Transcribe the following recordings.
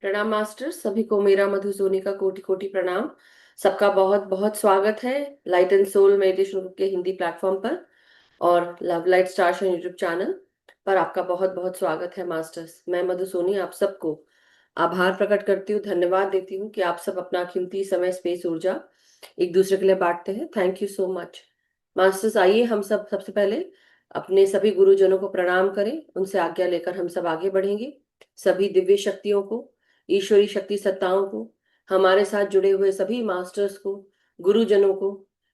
प्रणाम मास्टर, सभी को मेरा मधु सोनी का कोटि कोटि प्रणाम। सबका बहुत बहुत स्वागत है light and soul meditation group के हिंदी प्लेटफॉर्म पर और love light stars YouTube channel पर आपका बहुत बहुत स्वागत है मास्टर्स। मैं मधु सोनी आप सबको आभार प्रकट करती हूँ, धन्यवाद देती हूँ कि आप सब अपना कीमती समय, स्पेस, ऊर्जा एक दूसरे के लिए बांटते हैं। Thank you so much masters. आइए हम सब सबसे पहले अपने सभी गुरुजनों को प्रणाम करें, उनसे आज्ञा लेकर हम सब आगे बढ़ेंगे। सभी दिव्य शक्तियों को, ईश्वरी शक्ति सत्ताओं को, हमारे साथ जुड़े हुए सभी मास्टर्स को, गुरुजनों को,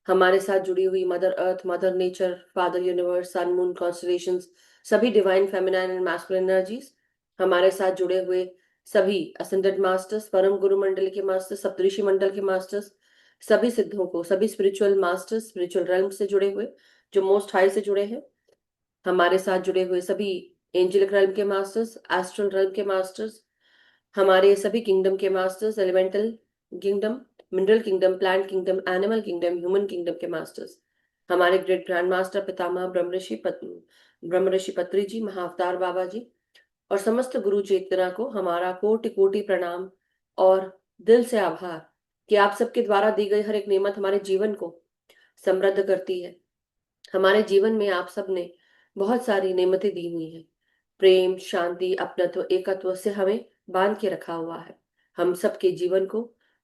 हमारे साथ जुड़ी हुई mother earth, mother nature, father universe, sun moon constellations, सभी divine feminine and masculine energies, हमारे साथ जुड़े हुए सभी असेंडेड मास्टर्स, परम गुरु मंडल के मास्टर्स, सप्तऋषि मंडल के मास्टर्स, सभी सिद्धों को, सभी स्पिरिचुअल मास्टर्स, स्पिरिचुअल रेल्म से जुड़े हुए जो मोस्ट हाई से जुड़े हैं, हमारे साथ जुड़े हुए सभी एंजेलिक रेल्म के मास्टर्स, एस्ट्रल रेल्म के मास्टर्स, हमारे सभी किंगडम के masters, elemental kingdom, mineral kingdom, plant kingdom, animal kingdom, human kingdom के मास्टर्स, हमारे ग्रेट ग्रैंड मास्टर पितामह ब्रह्म ऋषि पत्री जी, महाअवतार बाबा जी और समस्त गुरु चेतना को हमारा कोटि कोटि प्रणाम और दिल से आभार कि आप सबके द्वारा दी गई हर एक नेमत हमारे जीवन को समृद्ध करती है। हमारे जीवन में आप सब ने बहुत सारी नेमतें दी हुई हैं। प्रेम, शांति, अपनत्व, एकत्व से हमें बांध के रखा हुआ है। हम सबके जीवन को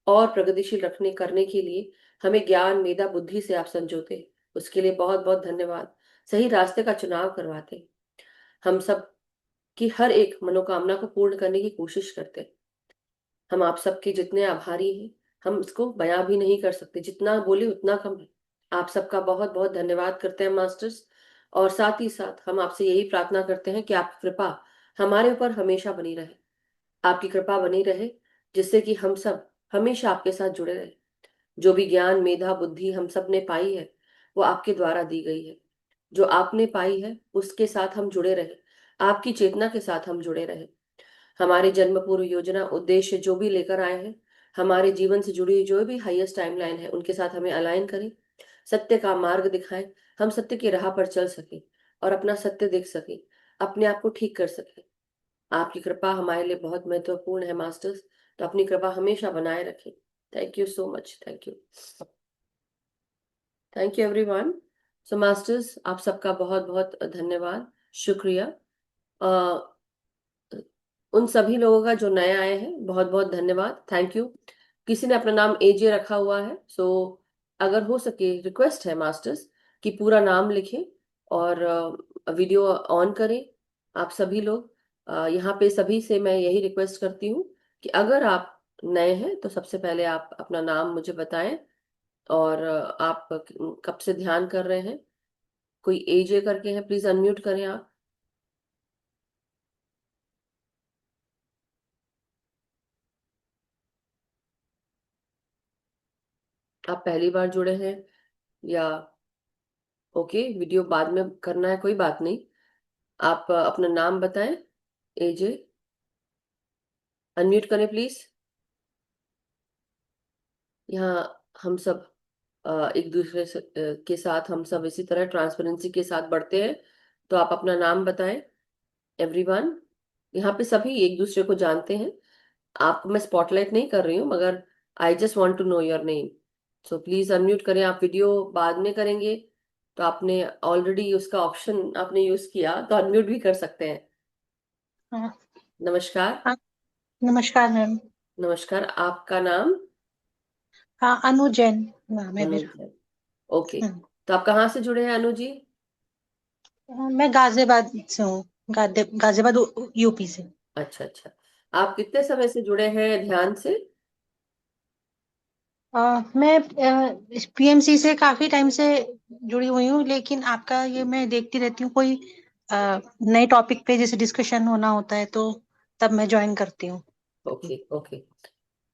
और प्रगतिशील रखने करने के लिए हमें ज्ञान, मेधा, बुद्धि से आप संजोते हैं। उसके लिए बहुत बहुत धन्यवाद। सही रास्ते का चुनाव करवाते हैं। हम सब की हर एक मनोकामना को पूर्ण करने की कोशिश करते हैं। हम आप सबके जितने आभारी हैं, हम इसको बयां भी नहीं कर सकते, जितना बोले उतना कम है। आप सबका बहुत बहुत धन्यवाद करते हैं मास्टर्स। और साथ ही साथ हम आपसे यही प्रार्थना करते हैं कि आपकी कृपा हमारे ऊपर हमेशा बनी रहे। आपकी कृपा बनी रहे जिससे कि हम सब हमेशा आपके साथ जुड़े रहे। जो भी ज्ञान, मेधा, बुद्धि हम सब ने पाई है वो आपके द्वारा दी गई है। जो आपने पाई है उसके साथ हम जुड़े रहे, आपकी चेतना के साथ हम जुड़े रहे। हमारे जन्म पूर्व योजना, उद्देश्य जो भी लेकर आए हैं, हमारे जीवन से जुड़ी हुई जो भी हाईएस्ट टाइमलाइन है उनके साथ हमें अलाइन करें। सत्य का मार्ग दिखाएं, हम सत्य की राह पर चल सके और अपना सत्य देख सके, अपने आप को ठीक कर सके। आपकी कृपा हमारे लिए बहुत महत्वपूर्ण है मास्टर्स, तो अपनी कृपा हमेशा बनाए रखें। Thank you so much. Thank you. Thank you everyone. So masters, आप सबका बहुत बहुत धन्यवाद, शुक्रिया। उन सभी लोगों का जो नए आए हैं, बहुत बहुत धन्यवाद, थैंक यू। किसी ने अपना नाम एजे रखा हुआ है, सो अगर हो सके रिक्वेस्ट है मास्टर्स कि पूरा नाम लिखें और वीडियो ऑन करें। आप सभी लोग यहाँ पे सभी से मैं यही रिक्वेस्ट करती हूँ कि अगर आप नए हैं तो सबसे पहले आप अपना नाम मुझे बताएं और आप कब से ध्यान कर रहे हैं। कोई एजे करके है, प्लीज अनम्यूट करें आप। आप पहली बार जुड़े हैं या ओके, वीडियो बाद में करना है, कोई बात नहीं। आप अपना नाम बताएं। एजे अनम्यूट करें प्लीज। यहाँ हम सब एक दूसरे से के साथ हम सब इसी तरह ट्रांसपेरेंसी के साथ बढ़ते हैं। तो आप अपना नाम बताएं एवरीवन। यहाँ पे सभी एक दूसरे को जानते हैं। आपको मैं स्पॉटलाइट नहीं कर रही हूँ, मगर I just want to know your name. So please unmute करें। आप वीडियो बाद में करेंगे तो आपने ऑलरेडी उसका ऑप्शन आपने यूज किया तो अनम्यूट भी कर सकते हैं। हाँ। नमस्कार। हाँ, नमस्कार मैम। नमस्कार, आपका नाम? हाँ, अनु जैन नाम है अनुज मेरा। है। ओके। हाँ। तो आप कहाँ से जुड़े हैं अनु जी? मैं गाजियाबाद से हूँ। गाजियाबाद यूपी से। अच्छा अच्छा। आप कितने समय से जुड़े हैं ध्यान से? मैं पीएमसी से काफी टाइम से जुड़ी हुई हूँ, लेकिन आपका ये मैं देखती रहती हूँ, कोई नए टॉपिक पे जैसे डिस्कशन होना होता है तो तब मैं ज्वाइन करती हूँ। Okay okay.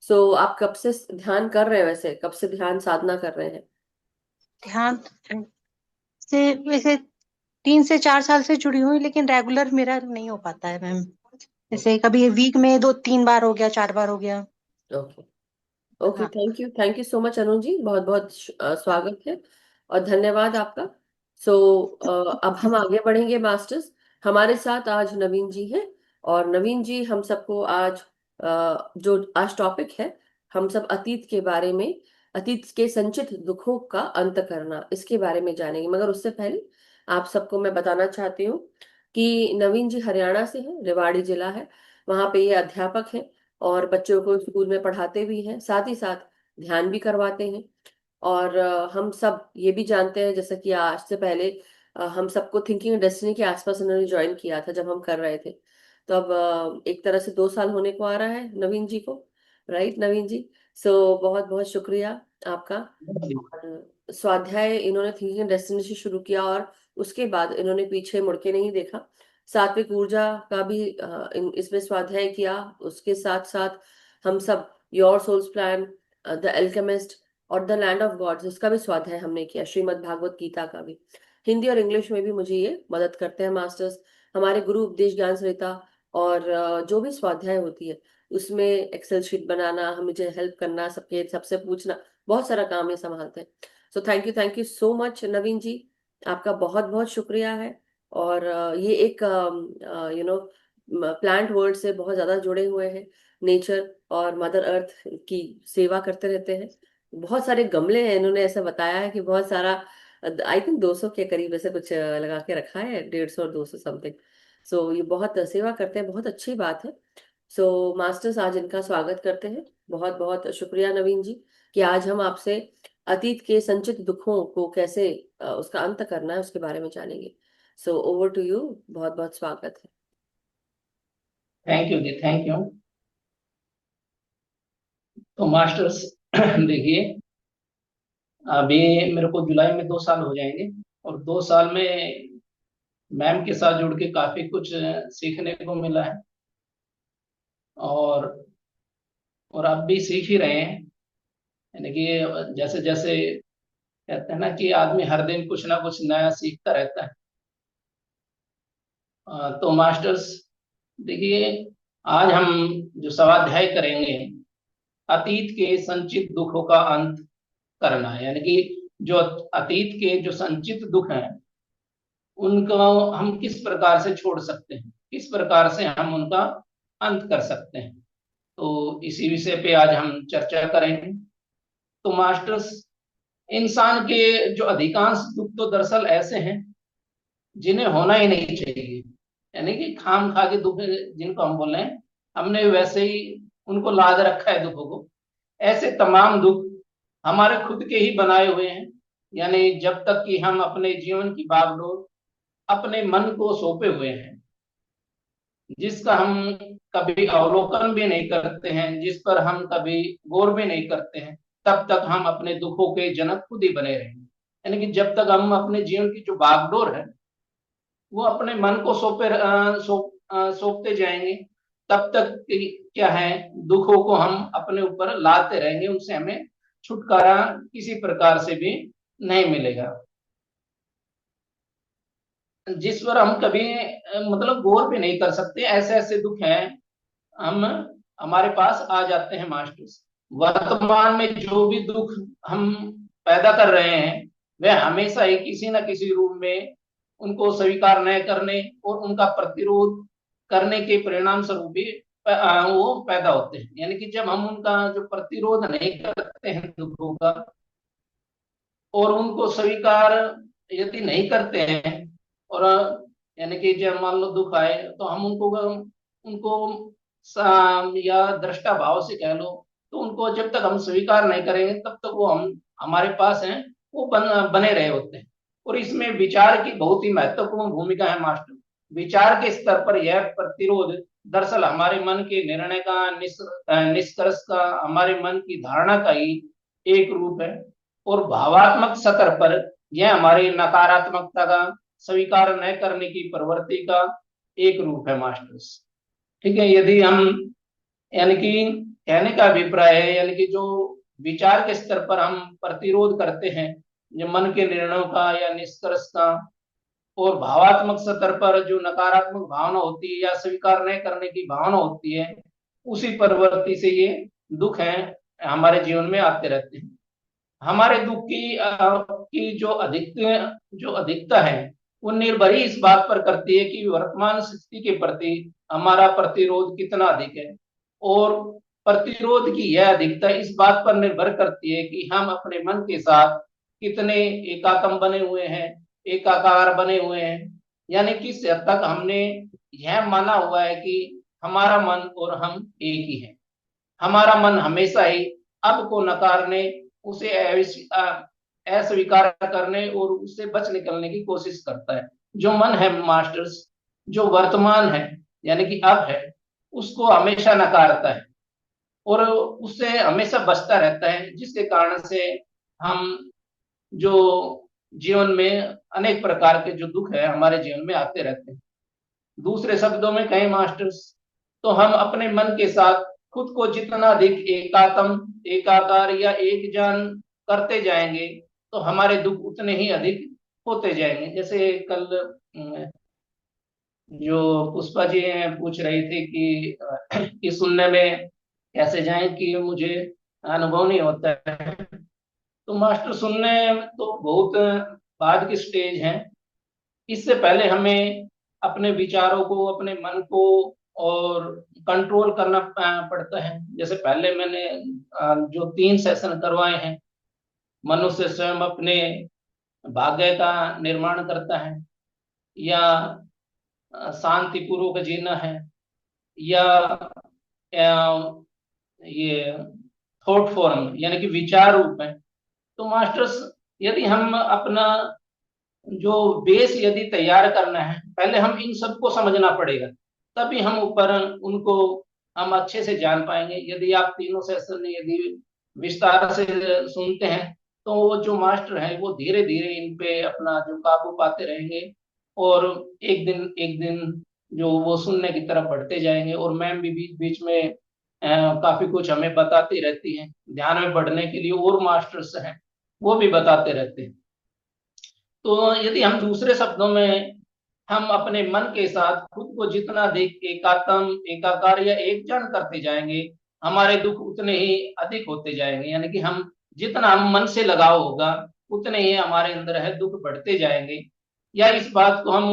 सो आप कब से ध्यान कर रहे हैं, वैसे कब से ध्यान साधना कर रहे हैं? ध्यान से वैसे 3 से 4 साल से जुड़ी हुई, लेकिन रेगुलर मेरा नहीं हो पाता है मैम। जैसे कभी वीक में 2-3 बार हो गया, 4 बार हो गया। Okay okay. हाँ। Thank you so much Anu ji, बहुत बहुत हाँ। स्वागत है और धन्यवाद आपका। सो अब हम आगे बढ़ेंगे मास्टर्स। हमारे साथ आज नवीन जी हैं और नवीन जी हम सबको आज जो आज टॉपिक है, हम सब अतीत के बारे में, अतीत के संचित दुखों का अंत करना, इसके बारे में जानेंगे। मगर उससे पहले आप सबको मैं बताना चाहती हूँ कि नवीन जी हरियाणा से हैं, रेवाड़ी जिला है। वहाँ पे ये अध्यापक हैं और बच्चों को स्कूल में पढ़ाते भी हैं, साथ ही साथ ध्यान भी करवाते हैं। और हम सब ये भी जानते हैं, जैसे कि आज से पहले हम सबको थिंकिंग डेस्टिनी के आसपास उन्होंने ज्वाइन किया था जब हम कर रहे थे। तो अब एक तरह से 2 साल होने को आ रहा है नवीन जी को, राइट नवीन जी? सो बहुत बहुत शुक्रिया आपका। और स्वाध्याय इन्होंने थिंकिंग डेस्टिनी से शुरू किया और उसके बाद इन्होंने पीछे मुड़ के नहीं देखा। सात्विक ऊर्जा का भी इसमें स्वाध्याय किया। उसके साथ साथ हम सब your souls plan, the alchemist और द लैंड ऑफ गॉड्स, इसका भी स्वाध्याय हमने किया, श्रीमद् भागवत गीता का भी। हिंदी और इंग्लिश में भी मुझे ये मदद करते हैं मास्टर्स, हमारे गुरु उपदेश ज्ञान सरिता। और जो भी स्वाध्याय होती है उसमें एक्सेल शीट बनाना, हम मुझे हेल्प करना, सबके सबसे पूछना, बहुत सारा काम ये संभालते हैं। So thank you so much Naveen ji, आपका बहुत बहुत शुक्रिया है। और ये एक प्लांट वर्ल्ड से बहुत ज्यादा जुड़े हुए हैं, नेचर और मदर अर्थ की सेवा करते रहते हैं। बहुत सारे गमले हैं, इन्होंने ऐसा बताया है कि बहुत सारा, आई थिंक 200 के करीब ऐसे कुछ लगा के रखा है, 150 और 200 समथिंग। सो ये बहुत सेवा करते हैं, बहुत अच्छी बात है। सो मास्टर्स आज इनका स्वागत करते हैं। बहुत बहुत शुक्रिया नवीन जी कि आज हम आपसे अतीत के संचित दुखों को कैसे उसका अंत करना है उसके बारे में जानेंगे। सो ओवर टू यू, बहुत बहुत स्वागत है। Thank you ji, thank you. तो मास्टर्स देखिए, अभी मेरे को जुलाई में 2 साल हो जाएंगे और 2 साल में मैम के साथ जुड़ के काफी कुछ सीखने को मिला है। और अब भी सीख ही रहे हैं। यानी कि जैसे जैसे कहते हैं ना कि आदमी हर दिन कुछ ना कुछ नया सीखता रहता है। तो मास्टर्स देखिए, आज हम जो स्वाध्याय करेंगे, अतीत के संचित दुखों का अंत करना है। यानी कि जो अतीत के जो संचित दुख हैं उनको हम किस प्रकार से छोड़ सकते हैं, किस प्रकार से हम उनका अंत कर सकते हैं। तो इसी विषय पे आज हम चर्चा करेंगे। तो मास्टर्स, इंसान के जो अधिकांश दुख तो दरअसल ऐसे हैं जिन्हें होना ही नहीं चाहिए। यानी कि खाम खा के दुख जिनको हम बोल रहे हैं, हमने वैसे ही उनको लाद रखा है दुखों को। ऐसे तमाम दुख हमारे खुद के ही बनाए हुए हैं। यानी जब तक कि हम अपने जीवन की बागडोर अपने मन को सौंपे हुए हैं, जिसका हम कभी अवलोकन भी नहीं करते हैं, जिस पर हम कभी गौर भी नहीं करते हैं, तब तक हम अपने दुखों के जनक खुद ही बने रहेंगे। यानी कि जब तक हम अपने जीवन की जो बागडोर है वो अपने मन को सौंपते जाएंगे, तब तक क्या है, दुखों को हम अपने ऊपर लाते रहेंगे, उनसे हमें छुटकारा किसी प्रकार से भी नहीं मिलेगा। जिस पर हम कभी मतलब गौर भी नहीं कर सकते, ऐसे ऐसे दुख हैं हम हमारे पास आ जाते हैं मास्टर्स। वर्तमान में जो भी दुख हम पैदा कर रहे हैं वह हमेशा ही किसी न किसी रूप में उनको स्वीकार न करने और उनका प्रतिरोध करने के परिणाम स्वरूप भी वो पैदा होते हैं। यानी कि जब हम उनका जो प्रतिरोध नहीं करते हैं दुखों का, और उनको स्वीकार यदि नहीं करते हैं, और यानी कि जब मान लो दुख आए तो हम उनको उनको या दृष्टा भाव से कह लो, तो उनको जब तक हम स्वीकार नहीं करेंगे तब तक वो हमारे पास हैं, वो बने रहे होते हैं। और इसमें विचार की बहुत ही महत्वपूर्ण भूमिका है मास्टर। विचार के स्तर पर यह प्रतिरोध दरअसल हमारे मन के निर्णय का, निष्कर्ष का, हमारे मन की धारणा का ही एक रूप है। और भावात्मक सतर पर यह हमारी नकारात्मकता का स्वीकार न करने की प्रवृत्ति का एक रूप है मास्टर्स। ठीक है, यदि हम यानी कि कहने का अभिप्राय है, यानी कि जो विचार के स्तर पर हम प्रतिरोध करते हैं जो मन के निर्णयों का या निष्कर्ष का, और भावात्मक स्तर पर जो नकारात्मक भावना होती है या स्वीकार न करने की भावना होती है, उसी प्रवृत्ति से ये दुख हैं हमारे जीवन में आते रहते हैं। हमारे दुख की जो अधिकता है वो निर्भर ही इस बात पर करती है कि वर्तमान स्थिति के प्रति हमारा प्रतिरोध कितना अधिक है। और प्रतिरोध की यह अधिकता इस बात पर निर्भर करती है कि हम अपने मन के साथ कितने एकात्म बने हुए हैं, एकाकार बने हुए हैं। यानी किस हद तक हमने यह माना हुआ है कि हमारा मन और हम एक ही हैं। हमारा मन हमेशा ही अब को नकारने, उसे अस्वीकार करने और उससे बच निकलने की कोशिश करता है। जो मन है मास्टर्स, जो वर्तमान है यानी कि अब है, उसको हमेशा नकारता है और उससे हमेशा बचता रहता है, जिसके कारण से हम जो जीवन में अनेक प्रकार के जो दुख है हमारे जीवन में आते रहते हैं। दूसरे शब्दों में कहें मास्टर्स, तो हम अपने मन के साथ खुद को जितना अधिक एकात्म, एकाकार या एक जान करते जाएंगे तो हमारे दुख उतने ही अधिक होते जाएंगे। जैसे कल जो पुष्पा जी पूछ रही थी कि सुनने में कैसे जाए कि मुझे अनुभव नहीं होता है, तो मास्टर सुनने तो बहुत बाद की स्टेज है। इससे पहले हमें अपने विचारों को, अपने मन को और कंट्रोल करना पड़ता है। जैसे पहले मैंने जो 3 सेशन करवाए हैं, मनुष्य स्वयं अपने भाग्य का निर्माण करता है, या शांति पूर्वक जीना है, या ये थॉट फॉर्म यानी कि विचार रूप में। तो मास्टर्स, यदि हम अपना जो बेस यदि तैयार करना है, पहले हम इन सबको समझना पड़ेगा, तभी हम ऊपर उनको हम अच्छे से जान पाएंगे। यदि आप तीनों सेशन यदि विस्तार से सुनते हैं तो वो जो मास्टर है वो धीरे धीरे इन पे अपना जो काबू पाते रहेंगे और एक दिन जो वो सुनने की तरफ बढ़ते जाएंगे। और मैम भी बीच बीच में काफी कुछ हमें बताती रहती हैं, ध्यान में बढ़ने के लिए और मास्टर्स हैं वो भी बताते रहते हैं। तो यदि हम दूसरे शब्दों में हम अपने मन के साथ खुद को जितना अधिक एकात्म, एकाकार या एक जन करते जाएंगे, हमारे दुख उतने ही अधिक होते जाएंगे। यानी कि हम जितना हम मन से लगाव होगा उतने ही हमारे अंदर है दुख बढ़ते जाएंगे। या इस बात को हम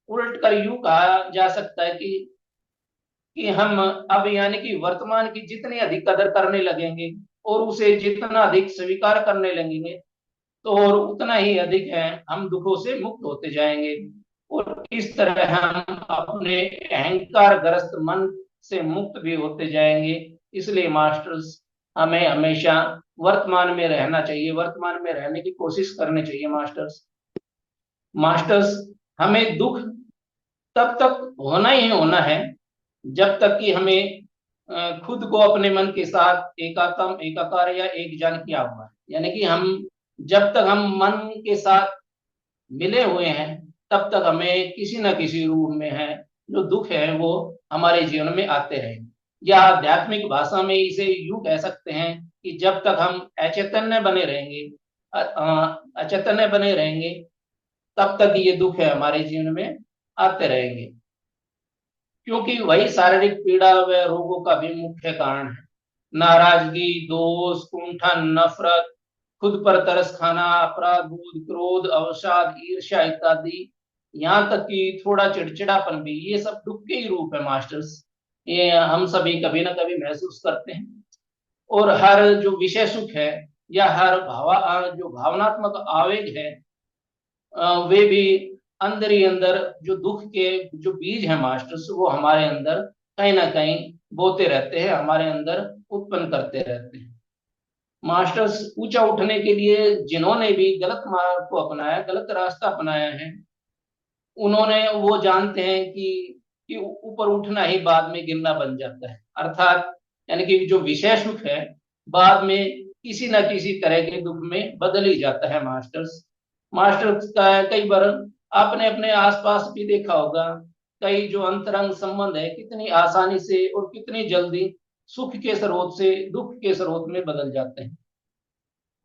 उलट कर यूं कहा जा सकता है कि हम अब यानी कि वर्तमान की जितनी अधिक कदर करने लगेंगे और उसे जितना अधिक स्वीकार करने लगेंगे तो और उतना ही अधिक है हम दुखों से मुक्त होते जाएंगे। और इस तरह हम अपने अहंकार ग्रस्त मन से मुक्त भी होते जाएंगे। इसलिए मास्टर्स, हमें हमेशा वर्तमान में रहना चाहिए, वर्तमान में रहने की कोशिश करनी चाहिए मास्टर्स। मास्टर्स, हमें दुख तब तक होना ही होना है जब तक कि हमें खुद को अपने मन के साथ एकात्म, एकाकार या एक जान किया हुआ है। यानी कि हम जब तक हम मन के साथ मिले हुए हैं तब तक हमें किसी न किसी रूप में है जो दुख है वो हमारे जीवन में आते रहेंगे। या आध्यात्मिक भाषा में इसे यूं कह सकते हैं कि जब तक हम अचैतन्य बने रहेंगे, अचैतन्य बने रहेंगे, तब तक ये दुख है हमारे जीवन में आते रहेंगे। क्योंकि वही शारीरिक पीड़ा व रोगों का भी मुख्य कारण है। नाराजगी, दोष, कुंठन, नफरत, खुद पर तरस खाना, अपराध बोध, क्रोध, अवसाद, ईर्ष्या इत्यादि, यहाँ तक कि थोड़ा चिड़चिड़ापन भी, ये सब दुख के ही रूप है मास्टर्स। ये हम सभी कभी ना कभी महसूस करते हैं। और हर जो विषय सुख है या हर जो भावनात्मक आवेग है, वे भी अंदर ही अंदर जो दुख के जो बीज है मास्टर्स, वो हमारे अंदर कहीं ना कहीं बोते रहते हैं, हमारे अंदर उत्पन्न करते रहते हैं। मास्टर्स, ऊंचा उठने के लिए जिन्होंने भी गलत मार्ग को अपनाया, गलत रास्ता अपनाया है, उन्होंने वो जानते हैं कि ऊपर उठना ही बाद में गिरना बन जाता है। अर्थात यानी कि जो विषय सुख है बाद में किसी न किसी तरह के दुख में बदल ही जाता है मास्टर्स। मास्टर्स का कई बार आपने अपने आसपास भी देखा होगा, कई जो अंतरंग संबंध है कितनी आसानी से और कितनी जल्दी सुख के स्रोत से दुख के स्रोत में बदल जाते हैं।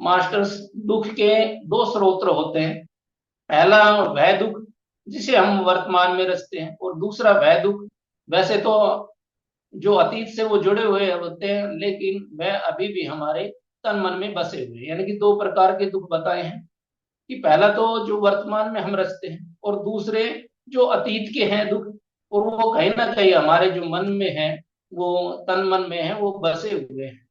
मास्टर्स, दुख के 2 स्रोत होते हैं। पहला वह दुख जिसे हम वर्तमान में रचते हैं, और दूसरा वह दुख वैसे तो जो अतीत से वो जुड़े हुए होते हैं लेकिन वह अभी भी हमारे तन मन में बसे हुए हैं। यानी कि 2 प्रकार के दुख बताए हैं कि पहला तो जो वर्तमान में हम रचते हैं और दूसरे जो अतीत के हैं दुख, और वो कहीं ना कहीं हमारे जो मन में है वो तन मन में है, वो बसे हुए हैं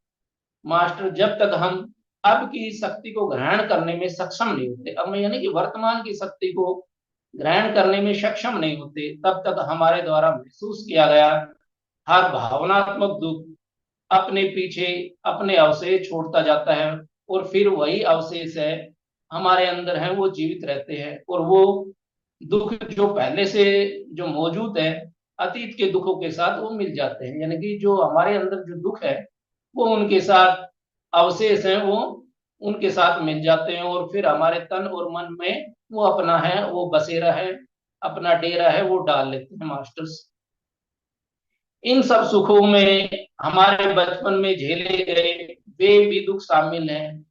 मास्टर। जब तक हम अब की शक्ति को ग्रहण करने में सक्षम नहीं होते, अब यानी कि वर्तमान की शक्ति को ग्रहण करने में सक्षम नहीं होते, तब तक हमारे द्वारा महसूस किया गया हर भावनात्मक दुख अपने पीछे अपने अवशेष छोड़ता जाता है, और फिर वही अवशेष है हमारे अंदर है, वो जीवित रहते हैं, और वो दुख जो पहले से जो मौजूद है अतीत के दुखों के साथ वो मिल जाते हैं, यानी कि जो हमारे अंदर जो दुख है वो उनके साथ अवशेष हैं, वो उनके साथ मिल जाते हैं, और फिर हमारे तन और मन में वो अपना है, वो बसेरा है, अपना डेरा है, वो डाल लेते हैं मास्टर्स। इन सब सुखों में हमारे बचपन में झेले गए वे भी दुख शामिल हैं,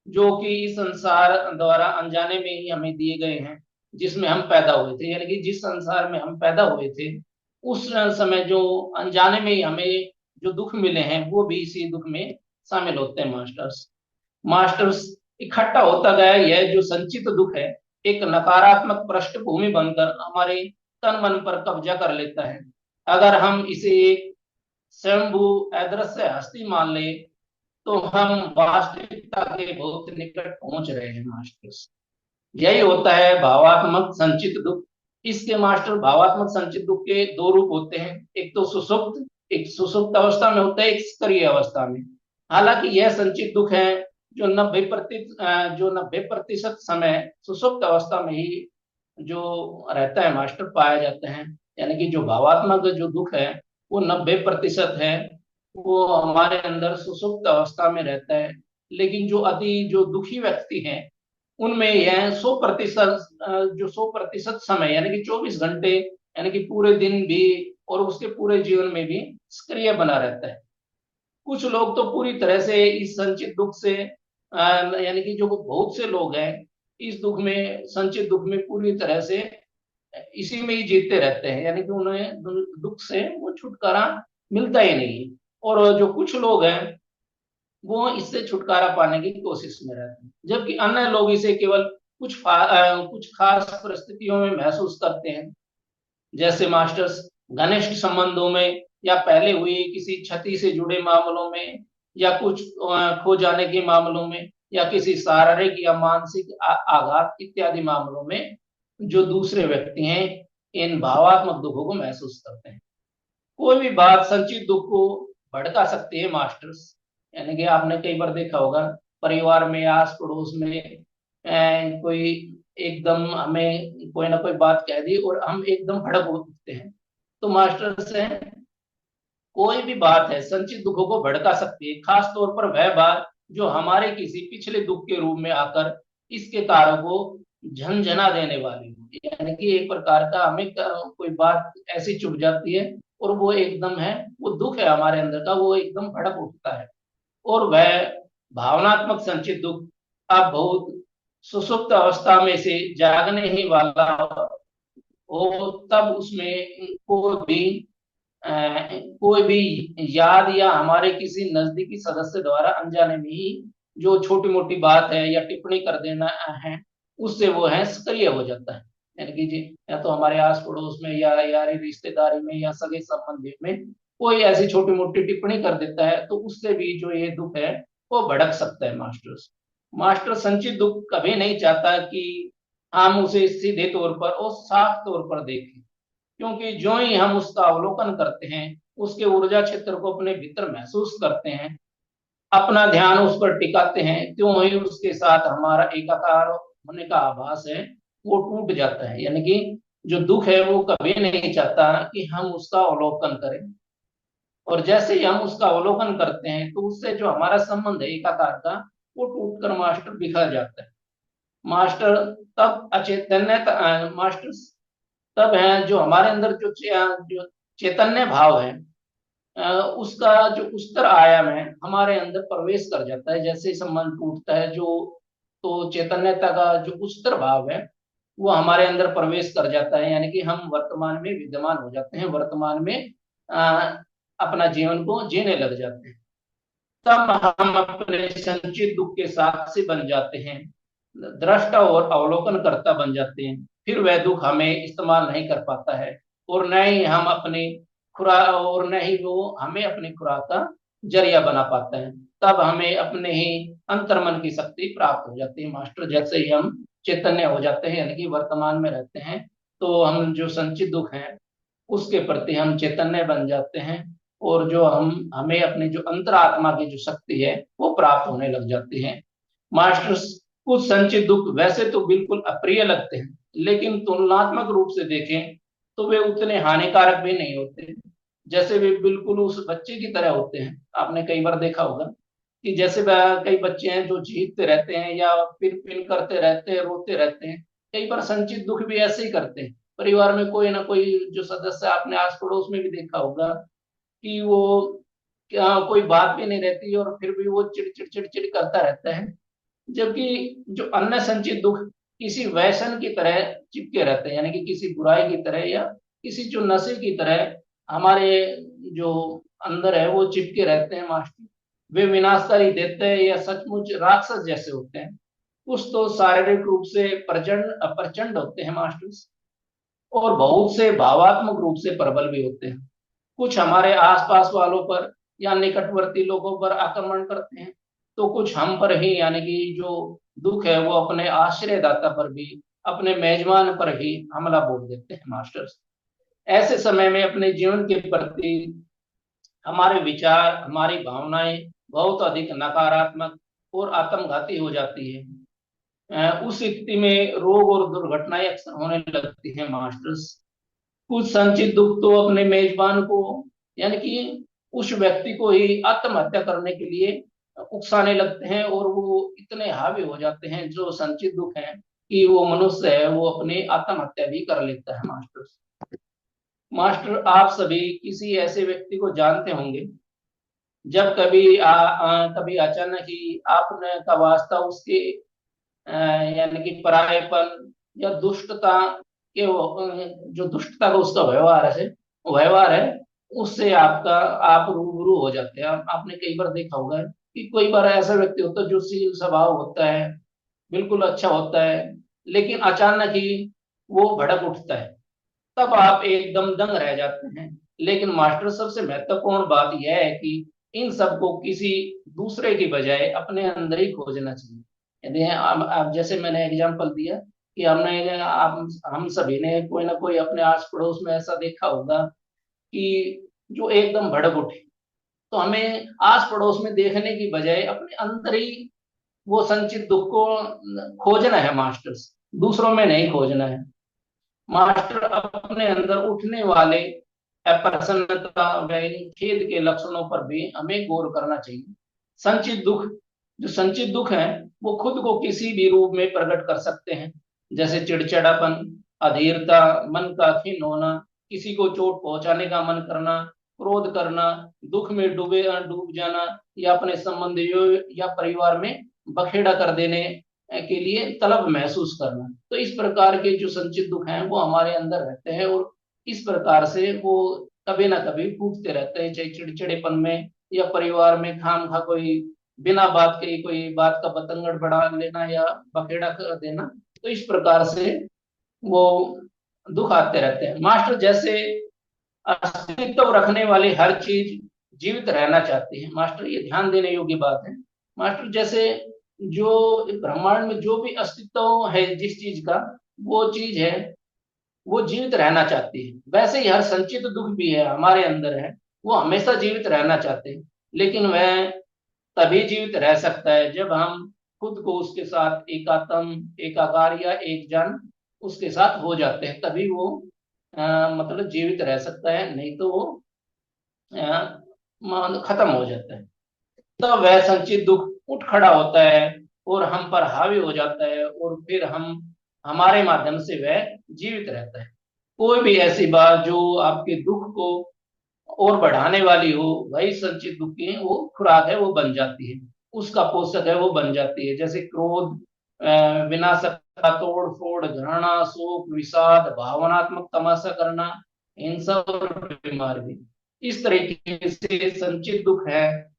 जो कि इस संसार द्वारा अनजाने में ही हमें दिए गए हैं, जिसमें हम पैदा हुए थे, यानी कि जिस संसार में हम पैदा हुए थे उस समय जो अनजाने में ही हमें जो दुख मिले हैं वो भी इसी दुख में शामिल होते हैं मास्टर्स। मास्टर्स इकट्ठा होता गया यह जो संचित दुख है एक नकारात्मक पृष्ठभूमि बनकर हमारे तन मन पर कब्जा कर लेता है। अगर हम इसे एक स्वयंभू अदृश्य हस्ती मान ले तो हम वास्तविकता के बहुत निकट पहुंच रहे हैं मास्टर्स। यही होता है भावात्मक संचित दुख। इसके मास्टर भावात्मक संचित दुख के दो रूप होते हैं, एक तो सुसुप्त, एक सुसुप्त अवस्था में होता है, एक सक्रिय अवस्था में। हालांकि यह संचित दुख है जो 90% समय सुसुप्त अवस्था में ही जो रहता है मास्टर पाया जाता है, यानी कि जो भावात्मक जो दुख है वो 90% है, वो हमारे अंदर सुसुप्त अवस्था में रहता है। लेकिन जो अति जो दुखी व्यक्ति हैं उनमें यह 100% जो 100% समय यानी कि 24 घंटे यानी कि पूरे दिन भी और उसके पूरे जीवन में भी सक्रिय बना रहता है। कुछ लोग तो पूरी तरह से इस संचित दुख से यानी कि जो बहुत से लोग हैं इस दुख में संचित दुख में पूरी तरह से इसी में ही जीते रहते हैं, यानी कि उन्हें दुख से वो छुटकारा मिलता ही नहीं। और जो कुछ लोग हैं वो इससे छुटकारा पाने की कोशिश में रहते हैं, जबकि अन्य लोग इसे केवल कुछ खास परिस्थितियों में महसूस करते हैं, जैसे मास्टर्स घनिष्ठ संबंधों में या पहले हुई किसी क्षति से जुड़े मामलों में या कुछ खो जाने के मामलों में या किसी शारीरिक या मानसिक आघात इत्यादि मामलों में जो दूसरे व्यक्ति हैं इन भावात्मक दुखों को महसूस करते हैं। कोई भी बात संचित दुख को भड़का सकती है मास्टर्स, यानी कि आपने कई बार देखा होगा परिवार में आस पड़ोस में कोई एकदम हमें कोई ना कोई बात कह दी और हम एकदम भड़क उठते हैं। तो मास्टर्स है कोई भी बात है संचित दुखों को भड़का सकती है, खास तौर पर वह बात जो हमारे किसी पिछले दुख के रूप में आकर इसके तारों को झंझना देने वाली हो, यानी कि एक प्रकार का हमें कोई बात ऐसी चुभ जाती है और वो एकदम है वो दुख है हमारे अंदर का, वो एकदम भड़क उठता है। और वह भावनात्मक संचित दुख अब बहुत सुसुप्त अवस्था में से जागने ही वाला हो, तब उसमें कोई भी याद या हमारे किसी नजदीकी सदस्य द्वारा अनजाने में ही जो छोटी मोटी बात है या टिप्पणी कर देना है उससे वो है सक्रिय हो जाता है, यानी कि जी या तो हमारे आस पड़ोस में या यारी रिश्तेदारी में या सगे संबंधी में कोई ऐसी छोटी मोटी टिप्पणी कर देता है तो उससे भी जो ये दुख है वो भड़क सकता है मास्टर्स। मास्टर संचित दुख कभी नहीं चाहता कि हम उसे सीधे तौर पर और साफ तौर पर देखें, क्योंकि जो ही हम उसका अवलोकन करते हैं उसके ऊर्जा क्षेत्र को अपने भीतर महसूस करते हैं, अपना ध्यान उस पर टिकाते हैं, त्यों ही उसके साथ हमारा एकाकार होने का आभास है वो टूट जाता है। यानी कि जो दुख है वो कभी नहीं चाहता कि हम उसका अवलोकन करें, और जैसे ही हम उसका अवलोकन करते हैं तो उससे जो हमारा संबंध है एकाकार का वो टूटकर मास्टर बिखर जाता है। मास्टर तब अचैतन्य मास्टर तब है जो हमारे अंदर जो चैतन्य भाव है उसका जो उच्चतर आयाम है हमारे अंदर प्रवेश कर जाता है। जैसे संबंध टूटता है जो तो चैतन्यता का जो उच्चतर भाव है वो हमारे अंदर प्रवेश कर जाता है, यानी कि हम वर्तमान में विद्यमान हो जाते हैं, वर्तमान में अपना जीवन को जीने लग जाते हैं। तब हम अपने संचित दुख के साक्षी बन जाते हैं, दृष्टा और अवलोकन करता बन जाते हैं। फिर वह दुख हमें इस्तेमाल नहीं कर पाता है और न ही हम अपने खुराक, और न ही वो हमें अपनी खुराक का जरिया बना पाता है। तब हमें अपने ही अंतर्मन की शक्ति प्राप्त हो जाती है मास्टर। जैसे ही हम चैतन्य हो जाते हैं, यानी कि वर्तमान में रहते हैं, तो हम जो संचित दुख है उसके प्रति हम चैतन्य बन जाते हैं, और जो हमें अपनी जो अंतरात्मा की जो शक्ति है वो प्राप्त होने लग जाती है मास्टर्स। कुछ संचित दुख वैसे तो बिल्कुल अप्रिय लगते हैं, लेकिन तुलनात्मक रूप से देखें तो वे उतने हानिकारक भी नहीं होते। जैसे वे बिल्कुल उस बच्चे की तरह होते हैं। आपने कई बार देखा होगा कि जैसे कई बच्चे हैं जो जीतते रहते हैं या फिर पिन करते रहते हैं, रोते रहते हैं। कई बार संचित दुख भी ऐसे ही करते हैं। परिवार में कोई ना कोई जो सदस्य, आपने आस पड़ोस में भी देखा होगा कि वो कोई बात भी नहीं रहती और फिर भी वो चिड़ चिड़ चिड़ करता रहता है। जबकि जो अन्य संचित दुख किसी व्यसन की तरह चिपके रहते हैं, यानी कि किसी बुराई की तरह या किसी जो नशे की तरह हमारे जो अंदर है वो चिपके रहते हैं मास्टर। वे विनाशकारी देते हैं या सचमुच राक्षस जैसे होते हैं। कुछ तो शारीरिक रूप से प्रचंड प्रचंड होते हैं मास्टर्स, और बहुत से भावात्मक रूप से प्रबल भी होते हैं। कुछ हमारे आसपास वालों पर या निकटवर्ती लोगों पर आक्रमण करते हैं, तो कुछ हम पर ही, यानी कि जो दुख है वो अपने आश्रयदाता पर भी, अपने मेजबान पर ही हमला बोल देते हैं मास्टर्स। ऐसे समय में अपने जीवन के प्रति हमारे विचार, हमारी भावनाएं बहुत अधिक नकारात्मक और आत्मघाती हो जाती है। उस स्थिति में रोग और दुर्घटनाएं अक्सर होने लगती हैं मास्टर्स। कुछ संचित दुख तो अपने मेजबान को, यानी कि उस व्यक्ति को ही आत्महत्या करने के लिए उकसाने लगते हैं, और वो इतने हावी हो जाते हैं जो संचित दुख है कि वो मनुष्य है वो अपनी आत्महत्या भी कर लेता है मास्टर। मास्टर, आप सभी किसी ऐसे व्यक्ति को जानते होंगे जब कभी अचानक ही आपने का वास्ता उसके यानी कि परायेपन या दुष्टता के जो दुष्टता का उसका व्यवहार है उससे आप रूबरू हो जाते हैं। आपने कई बार देखा होगा कि कोई बार ऐसा व्यक्ति होता है जो शील स्वभाव होता है, बिल्कुल अच्छा होता है, लेकिन अचानक ही वो भड़क उठता है, तब आप एकदम दंग रह जाते हैं। लेकिन मास्टर, सबसे महत्वपूर्ण बात यह है कि इन सबको किसी दूसरे की बजाय अपने अंदर ही खोजना चाहिए। यदि आप जैसे मैंने एग्जांपल दिया कि हम सभी ने कोई ना कोई अपने आस पड़ोस में ऐसा देखा होगा कि जो एकदम भड़क उठे, तो हमें आस पड़ोस में देखने की बजाय अपने अंदर ही वो संचित दुख को खोजना है मास्टर्स, दूसरों में नहीं खोजना है मास्टर। अपने अंदर उठने वाले अप्रसन्नता व खेद के लक्षणों पर भी हमें गौर करना चाहिए। संचित दुख जो संचित दुख है वो खुद को किसी भी रूप में प्रकट कर सकते हैं, जैसे चिड़चिड़ापन, अधीरता, मन का खिन्न होना, किसी को चोट पहुंचाने का मन करना, क्रोध करना, दुख में डूब जाना, या अपने संबंधियों या परिवार में बखेड़ा कर देने के लिए तलब महसूस करना। तो इस प्रकार के जो संचित दुख हैं वो हमारे अंदर रहते हैं, और इस प्रकार से वो कभी ना कभी फूटते रहते हैं, चाहे चिड़चिड़ेपन में या परिवार में खाम खा कोई बिना बात के कोई बात का बतंगड़ बढ़ा लेना या बखेड़ा कर देना। तो इस प्रकार से वो दुख आते रहते हैं मास्टर। जैसे अस्तित्व रखने वाली हर चीज जीवित रहना चाहती है मास्टर, ये ध्यान देने योग्य बात है मास्टर। जैसे जो ब्रह्मांड में जो भी अस्तित्व है जिस चीज का, वो चीज है वो जीवित रहना चाहती है। वैसे ही हर संचित दुख भी है हमारे अंदर है, वो हमेशा जीवित रहना चाहते हैं, लेकिन वह तभी जीवित रह सकता है जब हम खुद को उसके साथ एकाकार या एक जन उसके साथ हो जाते हैं, तभी वो मतलब जीवित रह सकता है, नहीं तो वो खत्म हो जाता है। तो वह संचित दुख उठ खड़ा होता है और हम पर हावी हो जाता है, और फिर हमारे माध्यम से वह जीवित रहता है। कोई भी ऐसी बात जो आपके दुख को और बढ़ाने वाली हो, वही संचित दुख की वो खुराक है, वो बन जाती है, उसका पोषक है वो बन जाती है। जैसे क्रोध, विनाशक का तोड़ फोड़, घृणा, शोक, विषाद, भावनात्मक तमाशा करना, हिंसा और बीमारी। इस तरीके से संचित दुख है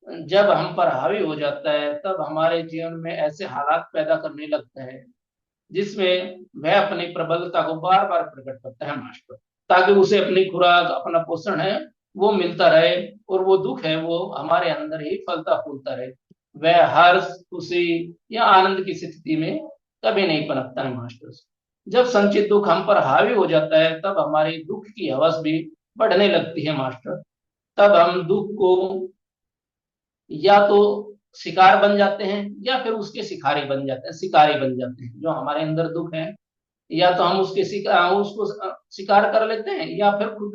जब हम पर हावी हो जाता है, तब हमारे जीवन में ऐसे हालात पैदा करने लगता है जिसमें वह अपनी प्रबलता को बार बार प्रकट करता है मास्टर। ताकि उसे अपनी खुराक, अपना पोषण है वो मिलता रहे, और वो दुख है वो हमारे अंदर ही फलता फूलता रहे। वह हर्ष, खुशी या आनंद की स्थिति में कभी नहीं पनपता है मास्टर्स। जब संचित दुख हम पर हावी हो जाता है तब हमारी दुख की हवस भी बढ़ने लगती है मास्टर। तब हम दुख को या तो शिकार बन जाते हैं या फिर उसके शिकारी बन जाते हैं। जो हमारे अंदर दुख है, या तो हम उसको शिकार कर लेते हैं, या फिर खुद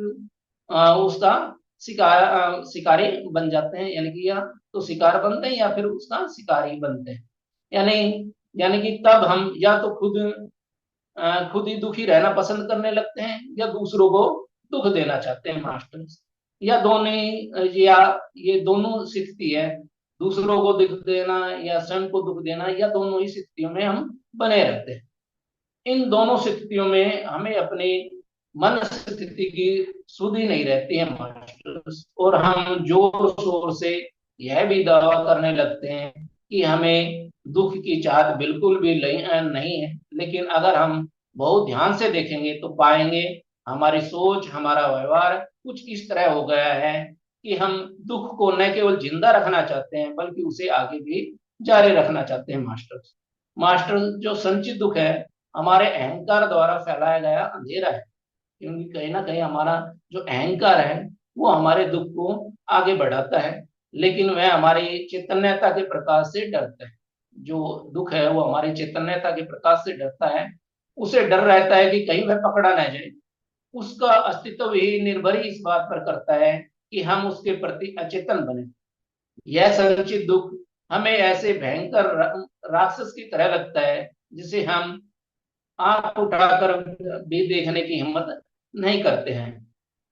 उसका शिकारी बन जाते हैं। यानी कि या तो शिकार बनते हैं या फिर उसका शिकारी बनते हैं। यानी यानी कि तब हम या तो खुद ही दुखी रहना पसंद करने लगते हैं, या दूसरों को दुख देना चाहते हैं मास्टर। या दोनों या ये दोनों स्थिति है, दूसरों को दुख देना या स्वयं को दुख देना, या दोनों ही स्थितियों में हम बने रहते हैं। इन दोनों स्थितियों में हमें अपनी मन स्थिति की सुध ही नहीं रहती है मास्टर्स, और हम जोर शोर से यह भी दावा करने लगते हैं कि हमें दुख की चाहत बिल्कुल भी नहीं है। लेकिन अगर हम बहुत ध्यान से देखेंगे तो पाएंगे हमारी सोच, हमारा व्यवहार कुछ इस तरह हो गया है कि हम दुख को न केवल जिंदा रखना चाहते हैं बल्कि उसे आगे भी जारी रखना चाहते हैं मास्टर्स। मास्टर, जो संचित दुख है हमारे अहंकार द्वारा फैलाया गया अंधेरा है, क्योंकि कहीं ना कहीं हमारा जो अहंकार है वो हमारे दुख को आगे बढ़ाता है, लेकिन वह हमारी चैतन्यता के प्रकाश से डरता है। जो दुख है वो हमारी चैतन्यता के प्रकाश से डरता है। उसे डर रहता है कि कहीं वह पकड़ा ना जाए। उसका अस्तित्व ही निर्भर ही इस बात पर करता है कि हम उसके प्रति अचेतन बने। यह संचित दुख हमें ऐसे भयंकर राक्षस की तरह लगता है जिसे हम आंख उठाकर भी देखने की हिम्मत नहीं करते हैं।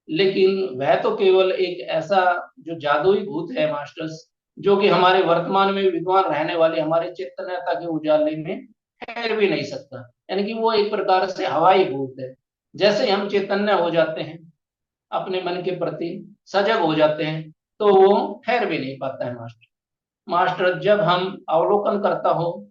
लेकिन वह तो केवल एक ऐसा जो जादुई भूत है मास्टर्स, जो कि हमारे वर्तमान में विद्वान रहने वाले हमारे चैतन्यता के उजाले में ठहर भी नहीं सकता। यानी कि वो एक प्रकार से हवाई भूत है। जैसे हम चैतन्य हो जाते हैं, अपने मन के प्रति सजग हो जाते हैं, तो वो ठहर भी नहीं पाता है मास्टर। मास्टर, जब हम अवलोकन करता हो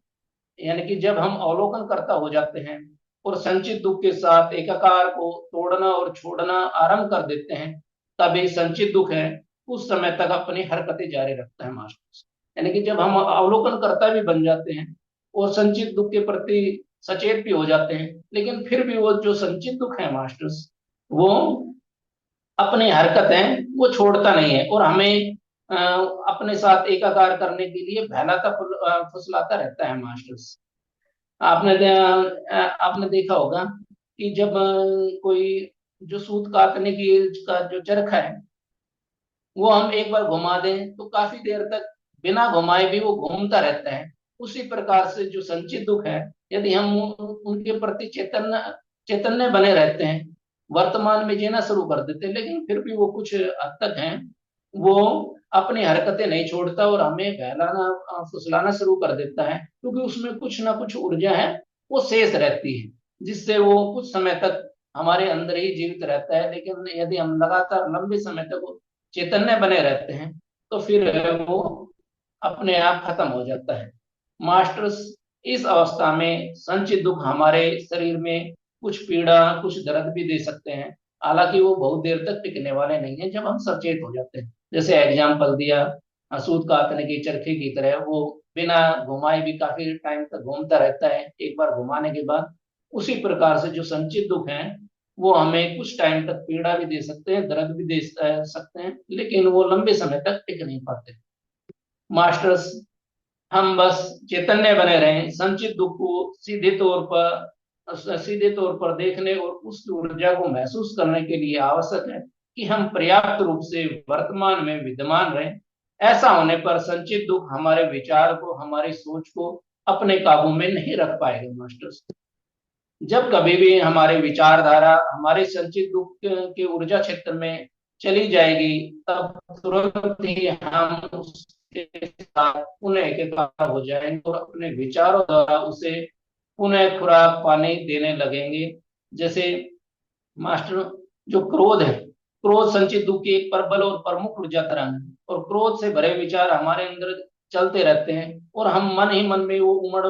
यानी कि जब हम अवलोकन करता हो जाते हैं और संचित दुख के साथ एकाकार को तोड़ना और छोड़ना आरंभ कर देते हैं, तभी संचित दुख है उस समय तक अपनी हरकतें जारी रखता है मास्टर्स। यानी कि जब हम अवलोकन करता भी बन जाते हैं और संचित दुख के प्रति सचेत भी हो जाते हैं, लेकिन फिर भी वो जो संचित दुख है मास्टर्स, वो अपनी हरकतें वो छोड़ता नहीं है और हमें अपने साथ एकाकार करने के लिए बहलाता फुसलाता रहता है मास्टर्स। आपने देखा होगा कि जब कोई जो सूत काटने की का जो चरखा है वो हम एक बार घुमा दें तो काफी देर तक बिना घुमाए भी वो घूमता रहता है। उसी प्रकार से जो संचित दुख है, यदि हम उनके प्रति चैतन्य बने रहते हैं, वर्तमान में जीना शुरू कर देते हैं, लेकिन फिर भी वो कुछ हद तक हैं, वो अपनी हरकतें नहीं छोड़ता और हमें बहलाना फुसलाना शुरू कर देता है, क्योंकि उसमें कुछ ना कुछ ऊर्जा है वो शेष रहती है, जिससे वो कुछ समय तक हमारे अंदर ही जीवित रहता है। लेकिन यदि हम लगातार लंबे समय तक चैतन्य बने रहते हैं तो फिर वो अपने आप खत्म हो जाता है। मास्टर्स, इस अवस्था में संचित दुख हमारे शरीर में कुछ पीड़ा, कुछ दर्द भी दे सकते हैं। हालांकि वो बहुत देर तक टिकने वाले नहीं है जब हम सचेत हो जाते हैं। जैसे एग्जाम्पल दिया, सूत काटने के चरखे की तरह वो बिना घुमाए भी काफी टाइम तक घूमता रहता है एक बार घुमाने के बाद। उसी प्रकार से जो संचित दुख है वो हमें कुछ टाइम तक पीड़ा भी दे सकते हैं, दर्द भी दे सकते हैं, लेकिन वो लंबे समय तक टिक नहीं पाते। मास्टर्स, हम बस चैतन्य बने रहें, संचित दुख को सीधे तौर पर देखने और उस ऊर्जा को महसूस करने के लिए आवश्यक है कि हम पर्याप्त रूप से वर्तमान में विद्यमान रहें। ऐसा होने पर संचित दुख हमारे विचार को, हमारी सोच को अपने काबू में नहीं रख पाएगा मास्टर्स। जब कभी भी हमारे विचारधारा हमारे संचित दुख के ऊर्जा क्षेत्र में चली जाएगी, तब तुरंत ही हम उसके साथ पुनः एकाकार हो जाएंगे और अपने विचारों द्वारा उसे पुनः खुराक पानी देने लगेंगे। जैसे मास्टर, जो क्रोध है, क्रोध संचित दुख की एक प्रबल और प्रमुख ऊर्जा तरंग है, और क्रोध से भरे विचार हमारे अंदर चलते रहते हैं और हम मन ही मन में वो उमड़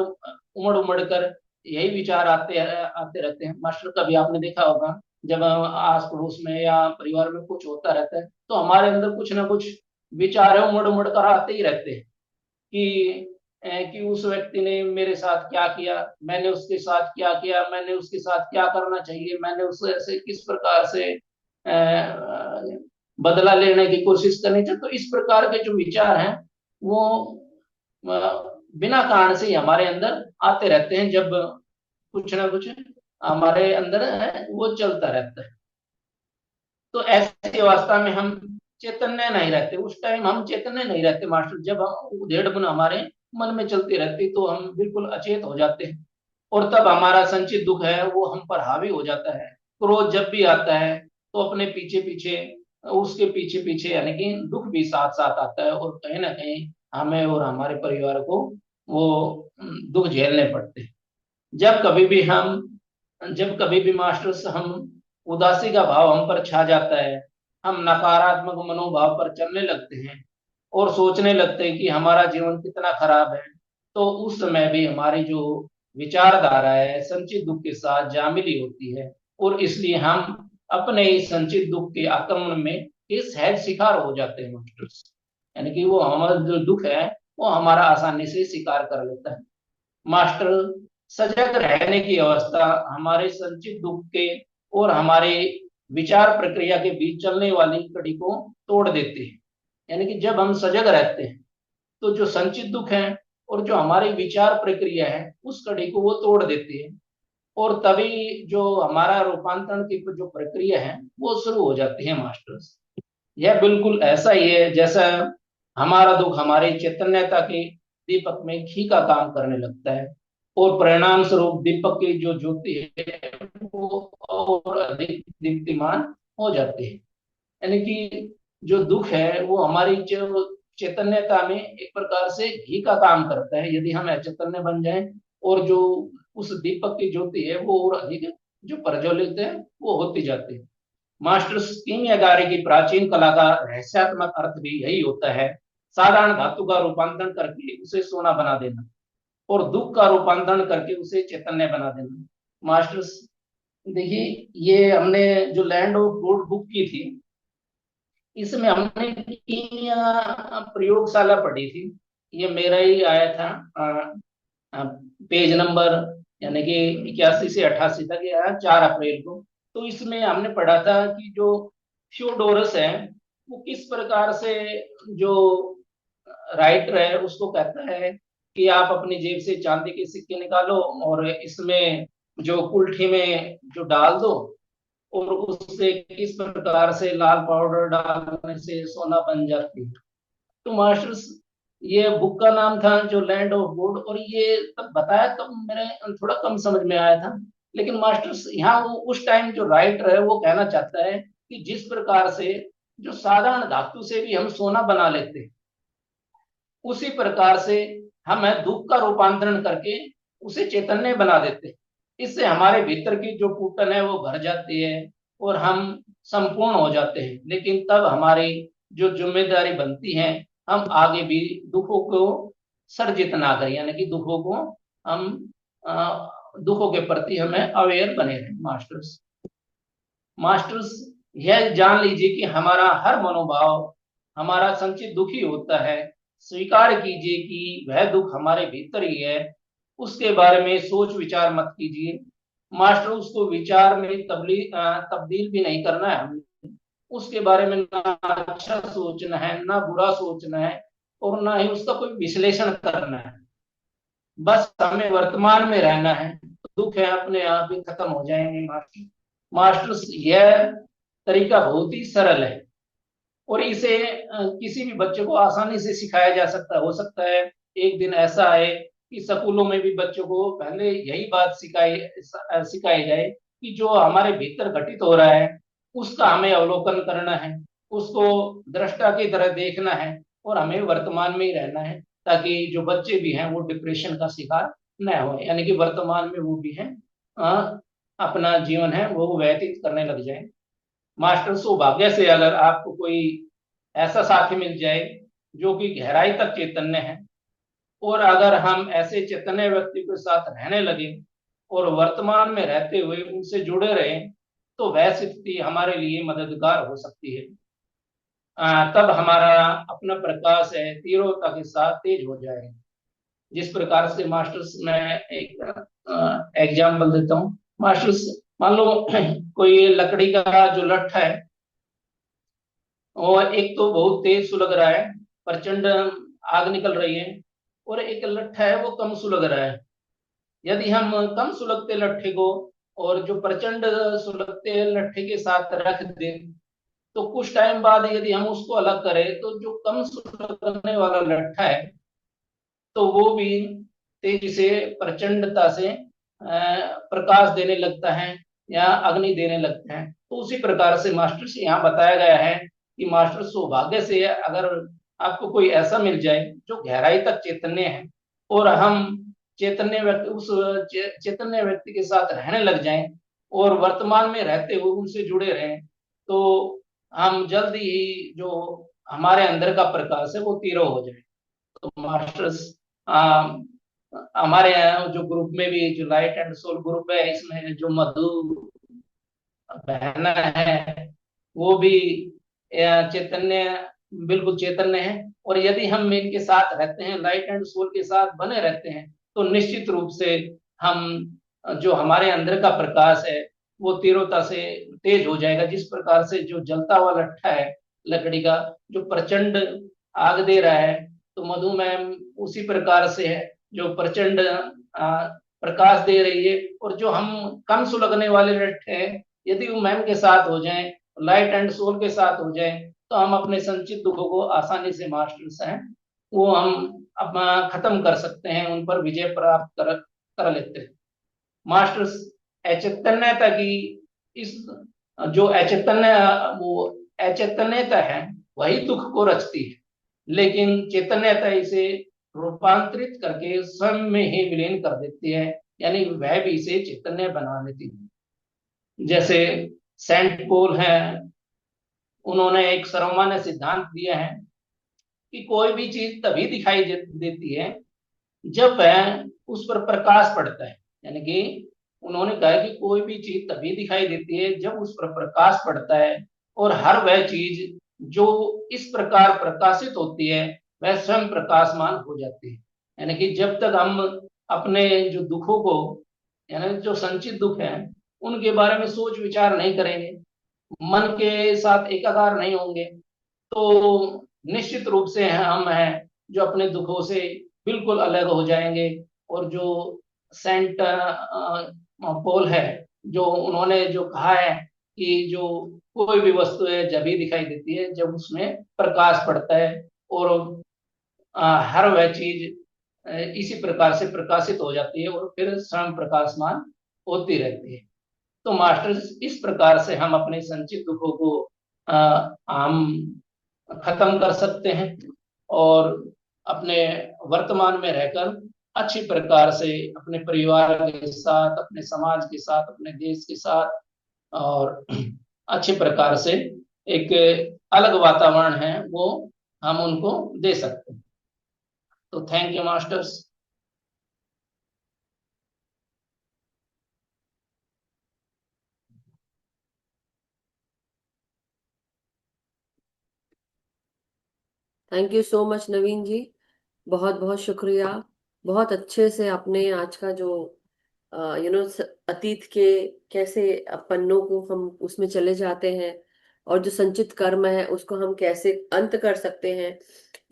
उमड़ कर यही विचार आते आते रहते हैं। मास्टर, कभी आपने देखा होगा जब हम आस पड़ोस में या परिवार में कुछ होता रहता है तो हमारे अंदर कुछ ना कुछ विचार है उमड़ उमड़ कर आते ही रहते हैं कि उस व्यक्ति ने मेरे साथ क्या किया, मैंने उसके साथ क्या किया, मैंने उसके साथ क्या करना चाहिए, मैंने उससे ऐसे किस प्रकार से बदला लेने की कोशिश करनी चाहिए। तो इस प्रकार के जो विचार हैं वो बिना कारण से ही हमारे अंदर आते रहते हैं, जब कुछ ना कुछ हमारे अंदर है वो चलता रहता है। तो ऐसी अवस्था में हम चैतन्य नहीं रहते, उस टाइम हम चैतन्य नहीं रहते मास्टर। जब हम उधेड़ बुन हमारे मन में चलती रहती तो हम बिल्कुल अचेत हो जाते हैं, और तब हमारा संचित दुख है वो हम पर हावी हो जाता है। क्रोध जब भी आता है तो अपने पीछे पीछे, उसके पीछे पीछे यानी कि दुख भी साथ साथ आता है, और कहीं ना कहीं हमें और हमारे परिवार को वो दुख झेलने पड़ते हैं। जब कभी भी हम जब कभी भी मास्टर्स हम उदासी का भाव हम पर छा जाता है, हम नकारात्मक मनोभाव पर चलने लगते हैं और सोचने लगते हैं कि हमारा जीवन कितना खराब है, तो उस समय भी हमारी जो विचारधारा है संचित दुख के साथ जा मिली होती है, और इसलिए हम अपने ही संचित दुख के आक्रमण में इस सहज शिकार हो जाते हैं मास्टर्स। यानी कि वो हमारा जो दुख है वो हमारा आसानी से शिकार कर लेता है मास्टर। सजग रहने की अवस्था हमारे संचित दुख के और हमारे विचार प्रक्रिया के बीच चलने वाली कड़ी को तोड़ देती है। यानी कि जब हम सजग रहते हैं तो जो संचित दुख है और जो हमारी विचार प्रक्रिया है उस कड़ी को वो तोड़ देती है, और तभी जो हमारा रूपांतरण की जो प्रक्रिया है वो शुरू हो जाती है मास्टर्स। यह बिल्कुल ऐसा ही है जैसा हमारा दुख हमारे चैतन्यता के दीपक में घी का काम करने लगता है, और परिणाम स्वरूप दीपक की जो ज्योति है वो और अधिक दीप्तिमान हो जाती है। यानी कि जो दुख है वो हमारी जो चैतन्यता में एक प्रकार से घी का काम करता है। यदि हम अचैतन्य बन जाएं और जो उस दीपक की ज्योति है वो और अधिक जो प्रज्वलित है वो होती जाती है। मास्टर कीमियागारी की प्राचीन कला का रहस्यात्मक अर्थ भी यही होता है, साधारण धातु का रूपांतरण करके उसे सोना बना देना और दुख का रूपांतरण करके उसे चैतन्य बना देना। मास्टर्स देखिए, ये हमने जो लैंड ऑफ गॉड बुक की थी इसमें हमने कीमिया प्रयोगशाला पढ़ी थी। ये मेरा ही आया था पेज नंबर यानी कि 81 से 88 तक, ये आया 4 अप्रैल को। तो इसमें हमने पढ़ा था कि जो थियोडोरस है वो किस प्रकार से जो राइटर है उसको कहता है कि आप अपनी जेब से चांदी के सिक्के निकालो और इसमें जो कुल्ठी में जो डाल दो, और उससे किस प्रकार से लाल पाउडर डालने से सोना बन जाती है। तो मास्टर्स ये बुक का नाम था जो लैंड ऑफ गॉड, और ये तब बताया तब मेरे थोड़ा कम समझ में आया था। लेकिन मास्टर्स यहाँ वो उस टाइम जो राइटर है वो कहना चाहता है कि जिस प्रकार से जो साधारण धातु से भी हम सोना बना लेते हैं उसी प्रकार से हम दुख का रूपांतरण करके उसे चैतन्य बना देते हैं। इससे हमारे भीतर की जो फूटन है वो भर जाती है और हम संपूर्ण हो जाते हैं। लेकिन तब हमारी जो जिम्मेदारी बनती है हम आगे भी दुखों को सर्जित ना करें, यानी कि दुखों को हम दुखों के प्रति हमें अवेयर बने रहें मास्टर्स। मास्टर्स यह जान लीजिए कि हमारा हर मनोभाव हमारा संचित दुख ही होता है। स्वीकार कीजिए कि वह दुख हमारे भीतर ही है, उसके बारे में सोच विचार मत कीजिए मास्टर। उसको विचार में तब्दील भी नहीं करना है हमें। उसके बारे में ना अच्छा सोचना है ना बुरा सोचना है, और ना ही उसका कोई विश्लेषण करना है। बस हमें वर्तमान में रहना है, दुख है अपने आप ही खत्म हो जाएंगे मास्टर। मास्टर्स यह तरीका बहुत ही सरल है और इसे किसी भी बच्चे को आसानी से सिखाया जा सकता है। हो सकता है एक दिन ऐसा आए कि स्कूलों में भी बच्चों को पहले यही बात सिखाई जाए कि जो हमारे भीतर घटित हो रहा है उसका हमें अवलोकन करना है, उसको दृष्टा की तरह देखना है और हमें वर्तमान में ही रहना है, ताकि जो बच्चे भी हैं वो डिप्रेशन का शिकार न हो, यानी कि वर्तमान में वो भी हैं अपना जीवन है वो व्यतीत करने लग जाए। मास्टर सौभाग्य से अगर आपको कोई ऐसा साथी मिल जाए जो कि गहराई तक चैतन्य है, और अगर हम ऐसे चैतन्य व्यक्ति के साथ रहने लगे और वर्तमान में रहते हुए उनसे जुड़े रहे, तो वह स्थिति हमारे लिए मददगार हो सकती है। तब हमारा अपना प्रकाश है तीव्रता के साथ तेज हो जाएगा। जिस प्रकार से मास्टर्स, मैं एक एग्जाम्पल देता हूँ। मास्टर्स, मान लो कोई लकड़ी का जो लट्ठा है, और एक तो बहुत तेज सुलग रहा है, प्रचंड आग निकल रही है, और एक लट्ठा है वो कम सुलग रहा है। यदि हम कम सुलगते लट्ठे को और जो प्रचंड सुलगते लट्ठे के साथ रख दें, तो कुछ टाइम बाद यदि हम उसको अलग करें तो जो कम सुलगने वाला लट्ठा है तो वो भी तेजी से, प्रचंडता से प्रकाश देने लगता है या अग्नि देने लगता है। तो उसी प्रकार से मास्टर से यहाँ बताया गया है कि मास्टर, सौभाग्य से अगर आपको कोई ऐसा मिल जाए जो गहराई तक चैतन्य है, और हम चैतन्य व्यक्ति, उस चैतन्य व्यक्ति के साथ रहने लग जाएं और वर्तमान में रहते हुए उनसे जुड़े रहें, तो हम जल्दी ही जो हमारे अंदर का प्रकाश है वो तीव्र हो जाए। तो मास्टर्स, हमारे यहाँ जो ग्रुप में भी जो लाइट एंड सोल ग्रुप है, इसमें जो मधु बहना है वो भी चैतन्य, बिल्कुल चैतन्य है। और यदि हम इनके साथ रहते हैं, लाइट एंड सोल के साथ बने रहते हैं, तो निश्चित रूप से हम जो हमारे अंदर का प्रकाश है वो तीव्रता से तेज हो जाएगा। जिस प्रकार से जो जलता हुआ लट्ठा है लकड़ी का, जो प्रचंड आग दे रहा है, तो मधु मैम उसी प्रकार से है जो प्रचंड प्रकाश दे रही है। और जो हम कम सुलगने वाले लट्ठे हैं, यदि वो मैम के साथ हो जाएं, लाइट एंड सोल के साथ हो जाएं, तो हम अपने संचित दुखों को आसानी से, मास्टर्स हैं वो, हम अपना खत्म कर सकते हैं, उन पर विजय प्राप्त कर लेते हैं। मास्टर्स, अचैतन्यता की इस जो अचैतन्य, वो अचैतन्यता है वही दुख को रचती है, लेकिन चैतन्यता इसे रूपांतरित करके स्वयं में ही विलीन कर देती है, यानी वह भी इसे चैतन्य बना देती है। जैसे सेंट पॉल है, उन्होंने एक सर्वमान्य सिद्धांत दिया है कि कोई भी चीज तभी दिखाई देती है जब वह उस पर प्रकाश पड़ता है। यानी कि उन्होंने कहा कि कोई भी चीज तभी दिखाई देती है जब उस पर प्रकाश पड़ता है, और हर वह चीज जो इस प्रकार प्रकाशित होती है वह स्वयं प्रकाशमान हो जाती है। यानी कि जब तक हम अपने जो दुखों को, यानी जो संचित दुख है, उनके बारे में सोच विचार नहीं करेंगे, मन के साथ एकाकार नहीं होंगे, तो निश्चित रूप से हम हैं जो अपने दुखों से बिल्कुल अलग हो जाएंगे। और जो सेंट पॉल है, जो उन्होंने जो कहा है कि जो कोई भी वस्तु है जब ही दिखाई देती है जब उसमें प्रकाश पड़ता है, और हर वह चीज इसी प्रकार से प्रकाशित हो जाती है और फिर स्वयं प्रकाशमान होती रहती है। तो मास्टर, इस प्रकार से हम अपने संचित दुखों को हम खत्म कर सकते हैं, और अपने वर्तमान में रहकर अच्छी प्रकार से अपने परिवार के साथ, अपने समाज के साथ, अपने देश के साथ, और अच्छी प्रकार से एक अलग वातावरण है वो हम उनको दे सकते हैं। तो thank you masters. Thank you so much Naveen ji, बहुत बहुत शुक्रिया। बहुत अच्छे से आपने आज का जो अतीत के कैसे पन्नों को हम उसमें चले जाते हैं, और जो संचित कर्म है उसको हम कैसे अंत कर सकते हैं,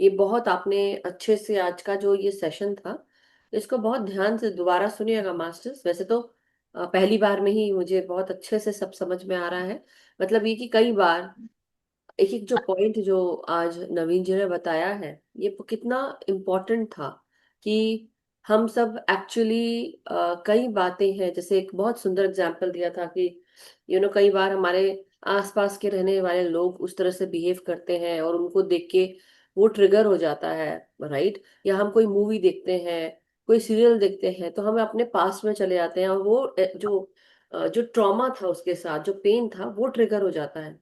ये बहुत आपने अच्छे से, आज का जो ये सेशन था इसको बहुत ध्यान से दोबारा सुनिएगा मास्टर्स। वैसे तो पहली बार में ही मुझे बहुत अच्छे से सब समझ में आ रहा है। मतलब ये कि कई बार एक एक जो पॉइंट जो आज नवीन जी ने बताया है, ये कितना इम्पोर्टेंट था कि हम सब एक्चुअली कई बातें हैं, जैसे एक बहुत सुंदर एग्जांपल दिया था कि कई बार हमारे आसपास के रहने वाले लोग उस तरह से बिहेव करते हैं और उनको देख के वो ट्रिगर हो जाता है, राइट? या हम कोई मूवी देखते हैं, कोई सीरियल देखते हैं, तो हम अपने पास्ट में चले जाते हैं और वो जो ट्रॉमा था उसके साथ, जो पेन था, वो ट्रिगर हो जाता है।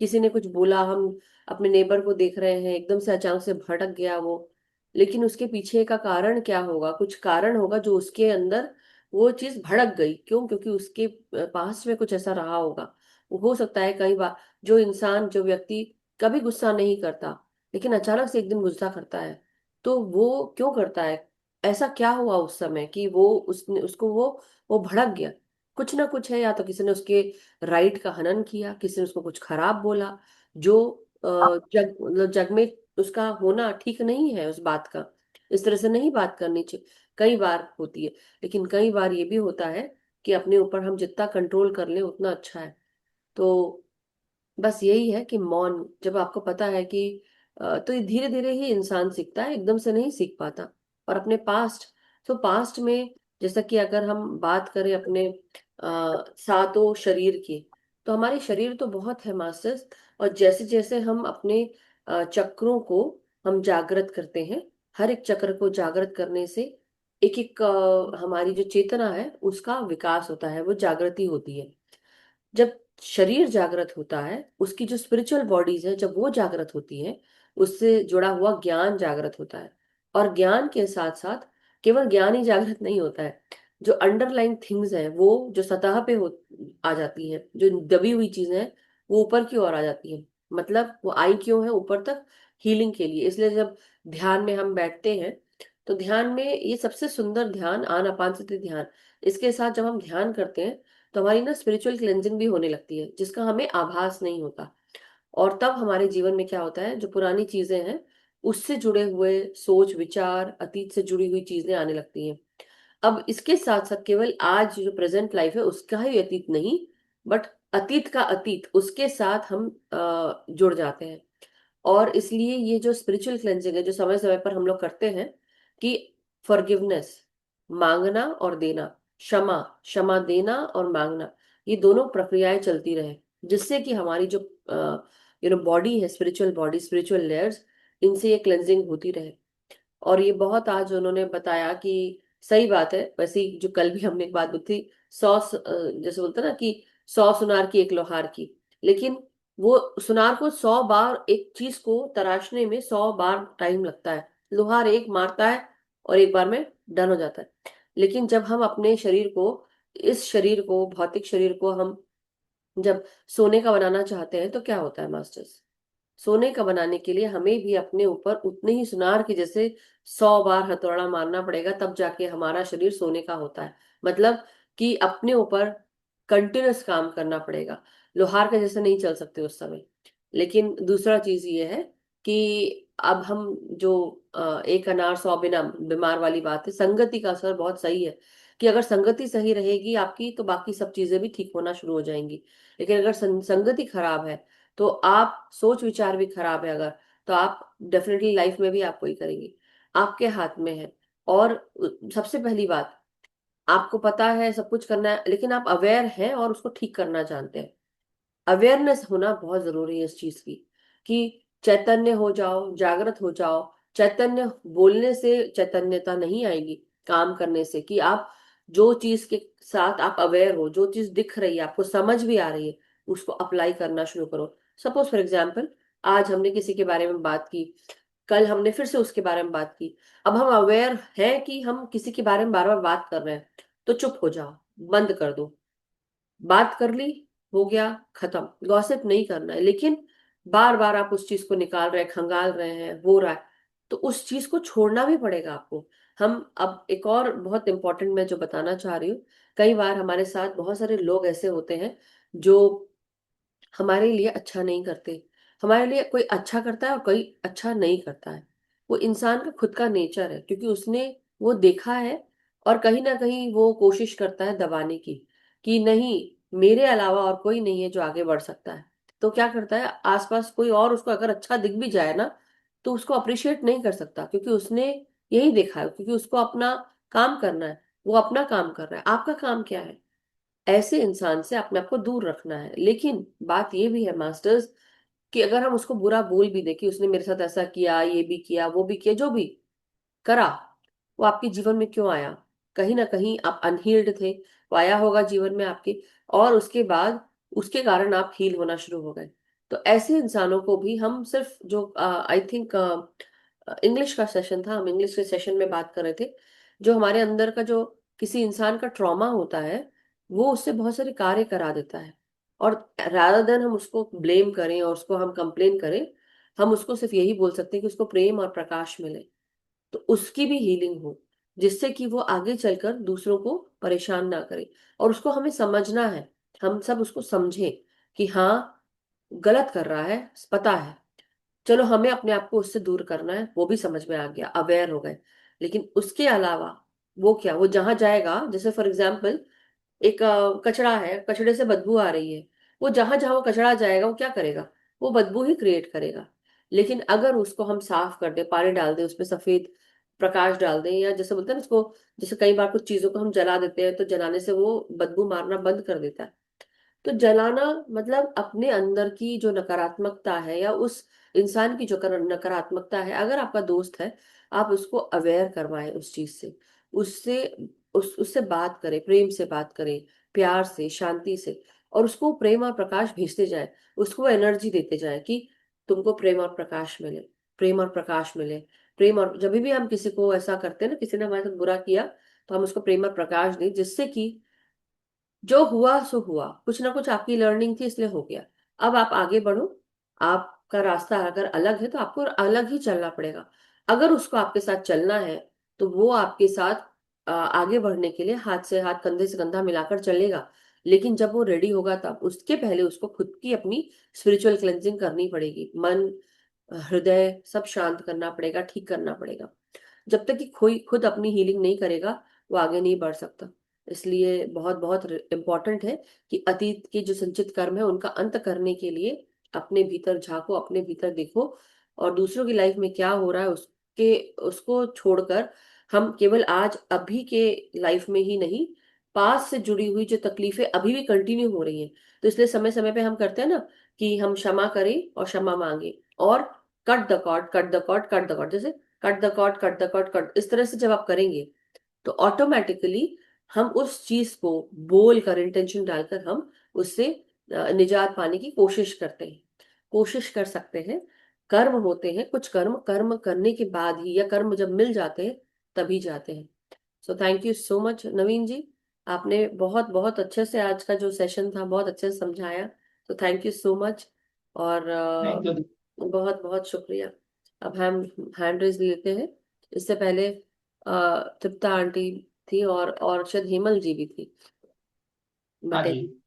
किसी ने कुछ बोला, हम अपने नेबर को देख रहे हैं, एकदम से अचानक से भड़क गया वो, लेकिन उसके पीछे का कारण क्या होगा? कुछ कारण होगा जो उसके अंदर वो चीज भड़क गई। क्यों? क्योंकि उसके पास में कुछ ऐसा रहा होगा। हो सकता है कई बार जो व्यक्ति कभी गुस्सा नहीं करता, लेकिन अचानक से एक दिन गुस्सा करता है, तो वो क्यों करता है? ऐसा क्या हुआ उस समय कि वो उसने उसको वो भड़क गया? कुछ ना कुछ है, या तो किसी ने उसके राइट का हनन किया, किसी ने उसको कुछ खराब बोला, जो जग में उसका होना ठीक नहीं है, उस बात का इस तरह से नहीं बात करनी चाहिए। कई बार होती है, लेकिन कई बार ये भी होता है कि अपने ऊपर हम जितना कंट्रोल कर लें उतना अच्छा है। तो बस यही है कि मौन, जब आपको पता है कि तो धीरे धीरे ही इंसान सीखता है, एकदम से नहीं सीख पाता। और अपने पास्ट में, जैसा कि अगर हम बात करें अपने सातों शरीर की, तो हमारे शरीर तो बहुत है मास्टर्स। और जैसे जैसे हम अपने चक्रों को हम जागृत करते हैं, हर एक चक्र को जागृत करने से एक एक हमारी जो चेतना है उसका विकास होता है, वो जागृति होती है। जब शरीर जागृत होता है, उसकी जो स्पिरिचुअल बॉडीज है जब वो जागृत होती है, उससे जुड़ा हुआ ज्ञान जागृत होता है। और ज्ञान के साथ साथ केवल ज्ञान ही जागृत नहीं होता है, जो अंडरलाइंग थिंग्स हैं वो जो सतह पे आ जाती हैं, जो दबी हुई चीजें हैं वो ऊपर की ओर आ जाती हैं। मतलब वो आई क्यों है ऊपर तक? हीलिंग के लिए। इसलिए जब ध्यान में हम बैठते हैं, तो ध्यान में ये सबसे सुंदर ध्यान आनापानसति ध्यान, इसके साथ जब हम ध्यान करते हैं तो हमारी ना स्पिरिचुअल क्लेंजिंग भी होने लगती है, जिसका हमें आभास नहीं होता। और तब हमारे जीवन में क्या होता है, जो पुरानी चीजें हैं उससे जुड़े हुए सोच विचार, अतीत से जुड़ी हुई चीजें आने लगती हैं। अब इसके साथ साथ केवल आज जो प्रेजेंट लाइफ है उसका ही अतीत नहीं, बट अतीत का अतीत उसके साथ हम जुड़ जाते हैं। और इसलिए ये जो स्पिरिचुअल क्लेंजिंग है जो समय समय पर हम लोग करते हैं, कि फॉरगिवनेस, मांगना और देना, क्षमा, क्षमा देना और मांगना, ये दोनों प्रक्रियाएं चलती रहे, जिससे कि हमारी जो बॉडी है, स्पिरिचुअल बॉडी, स्पिरिचुअल लेयर्स, इनसे ये क्लेंजिंग होती रहे। और ये बहुत आज उन्होंने बताया कि सही बात है। वैसे ही जो कल भी हमने एक बात बोली थी, जैसे बोलते हैं ना कि 100 सुनार की एक लोहार की, लेकिन वो सुनार को 100 बार एक चीज को तराशने में 100 बार टाइम लगता है। लोहार एक मारता है और एक बार में डन हो जाता है। लेकिन जब हम अपने शरीर को, इस शरीर को, भौतिक शरीर को हम जब सोने का बनाना चाहते हैं, तो क्या होता है मास्टर्स? सोने का बनाने के लिए हमें भी अपने ऊपर उतने ही सुनार के जैसे 100 बार हथौड़ा मारना पड़ेगा, तब जाके हमारा शरीर सोने का होता है। मतलब कि अपने ऊपर कंटिन्यूस काम करना पड़ेगा, लोहार के जैसे नहीं चल सकते उस समय। लेकिन दूसरा चीज ये है कि अब हम जो एक अनार 100 बिना बीमार वाली बात है, संगति का असर बहुत सही है। कि अगर संगति सही रहेगी आपकी, तो बाकी सब चीजें भी ठीक होना शुरू हो जाएंगी। लेकिन अगर संगति खराब है, तो आप सोच विचार भी खराब है अगर, तो आप डेफिनेटली लाइफ में भी आप वही करेंगे। आपके हाथ में है। और सबसे पहली बात, आपको पता है सब कुछ करना है, लेकिन आप अवेयर हैं और उसको ठीक करना जानते हैं। अवेयरनेस होना बहुत जरूरी है इस चीज की, कि चैतन्य हो जाओ, जागृत हो जाओ। चैतन्य बोलने से चैतन्यता नहीं आएगी, काम करने से, कि आप जो चीज के साथ आप अवेयर हो, जो चीज दिख रही है, आपको समझ भी आ रही है, उसको अप्लाई करना शुरू करो। सपोज फॉर एग्जाम्पल, आज हमने किसी के बारे में बात की, कल हमने फिर से उसके बारे में बात की। अब हम अवेयर हैं कि हम किसी के बारे में बार बार बात कर रहे हैं, तो चुप हो जाओ, बंद कर दो। बात कर ली, हो गया, खत्म। गॉसिप नहीं करना है, लेकिन बार बार आप उस चीज को निकाल रहे हैं, खंगाल रहे हैं, हो रहा है, तो उस चीज को छोड़ना भी पड़ेगा आपको। हम अब एक और बहुत इंपॉर्टेंट मैं जो बताना चाह रही हूँ, कई बार हमारे साथ बहुत सारे लोग ऐसे होते हैं जो हमारे लिए अच्छा नहीं करते। हमारे लिए कोई अच्छा करता है और कोई अच्छा नहीं करता है। वो इंसान का खुद का नेचर है, क्योंकि उसने वो देखा है, और कहीं ना कहीं वो कोशिश करता है दबाने की, कि नहीं, मेरे अलावा और कोई नहीं है जो आगे बढ़ सकता है। तो क्या करता है, आसपास कोई और उसको अगर अच्छा दिख भी जाए ना, तो उसको अप्रिशिएट नहीं कर सकता, क्योंकि उसने यही देखा है, क्योंकि उसको अपना काम करना है। वो अपना काम कर रहा है, आपका काम क्या है? ऐसे इंसान से अपने आप को दूर रखना है। लेकिन बात ये भी है मास्टर्स, कि अगर हम उसको बुरा बोल भी दे कि उसने मेरे साथ ऐसा किया, ये भी किया, वो भी किया, जो भी करा, वो आपके जीवन में क्यों आया? कहीं ना कहीं आप अनहील्ड थे, वो आया होगा जीवन में आपके, और उसके बाद उसके कारण आप हील होना शुरू हो गए। तो ऐसे इंसानों को भी हम सिर्फ, जो आई थिंक इंग्लिश का सेशन था, हम इंग्लिश के सेशन में बात कर रहे थे, जो हमारे अंदर का जो किसी इंसान का ट्रॉमा होता है, वो उससे बहुत सारे कार्य करा देता है। और रादर देन हम उसको ब्लेम करें और उसको हम कंप्लेन करें, हम उसको सिर्फ यही बोल सकते हैं कि उसको प्रेम और प्रकाश मिले, तो उसकी भी हीलिंग हो, जिससे कि वो आगे चलकर दूसरों को परेशान ना करे। और उसको हमें समझना है, हम सब उसको समझें कि हाँ, गलत कर रहा है, पता है, चलो हमें अपने आप को उससे दूर करना है, वो भी समझ में आ गया, अवेयर हो गए। लेकिन उसके अलावा वो क्या, वो जहां जाएगा, जैसे फॉर एग्जाम्पल एक कचरा है, कचड़े से बदबू आ रही है, वो जहां जहां वो कचरा जाएगा वो क्या करेगा, वो बदबू ही क्रिएट करेगा। लेकिन अगर उसको हम साफ कर दें, पानी डाल दें, उसमें सफेद प्रकाश डाल दें, या जैसे बोलते हैं ना उसको, जैसे कई बार कुछ चीजों को हम जला देते हैं तो जलाने से वो बदबू मारना बंद कर देता है। तो जलाना मतलब अपने अंदर की जो नकारात्मकता है, या उस इंसान की जो नकारात्मकता है, अगर आपका दोस्त है, आप उसको अवेयर करवाएं उस चीज से, उससे उससे बात करें, प्रेम से बात करें, प्यार से, शांति से, और उसको प्रेम और प्रकाश भेजते जाए, उसको एनर्जी देते जाए कि तुमको प्रेम और प्रकाश मिले, प्रेम और प्रकाश मिले। प्रेम, और जब भी हम किसी को ऐसा करते हैं ना, किसी ने हमारे साथ बुरा किया, तो हम उसको प्रेम और प्रकाश दें, जिससे कि जो हुआ सो हुआ, कुछ ना कुछ आपकी लर्निंग थी इसलिए हो गया, अब आप आगे बढ़ो। आपका रास्ता अगर अलग है तो आपको अलग ही चलना पड़ेगा। अगर उसको आपके साथ चलना है, तो वो आपके साथ आगे बढ़ने के लिए हाथ से हाथ, कंधे से कंधा मिलाकर चलेगा। लेकिन जब वो रेडी होगा, तब उसके पहले उसको खुद की अपनी स्पिरिचुअल क्लेंजिंग करनी पड़ेगी, मन, हृदय सब शांत करना पड़ेगा, ठीक करना पड़ेगा। जब तक कि कोई खुद अपनी हीलिंग नहीं करेगा, वो आगे नहीं बढ़ सकता। इसलिए बहुत बहुत इम्पोर्टेंट है कि अतीत के जो संचित कर्म है उनका अंत करने के लिए अपने भीतर झांको, अपने भीतर देखो, और दूसरों की लाइफ में क्या हो रहा है उसके उसको छोड़कर हम केवल आज अभी के लाइफ में ही नहीं, पास से जुड़ी हुई जो तकलीफें अभी भी कंटिन्यू हो रही हैं, तो इसलिए समय समय पे हम करते हैं ना कि हम क्षमा करें और क्षमा मांगे, और cut the cord, cut the cord, cut the cord, जैसे cut the cord, cut the cord, cut, इस तरह से जब आप करेंगे, तो ऑटोमेटिकली हम उस चीज को बोल कर, इंटेंशन डालकर हम उससे निजात पाने की कोशिश करते हैं, कोशिश कर सकते हैं। कर्म होते हैं कुछ कर्म, कर्म करने के बाद ही, या कर्म जब मिल जाते हैं तभी जाते हैं। So thank you so much Naveen ji, आपने बहुत बहुत अच्छे से आज का जो सेशन था बहुत अच्छे से समझाया। तो थैंक यू सो मच, और थैंक यू। बहुत बहुत शुक्रिया। अब हम हैंड रेज लेते हैं। इससे पहले तृप्ता आंटी थी, और शायद हेमल जी भी थी, हाँ बट जी।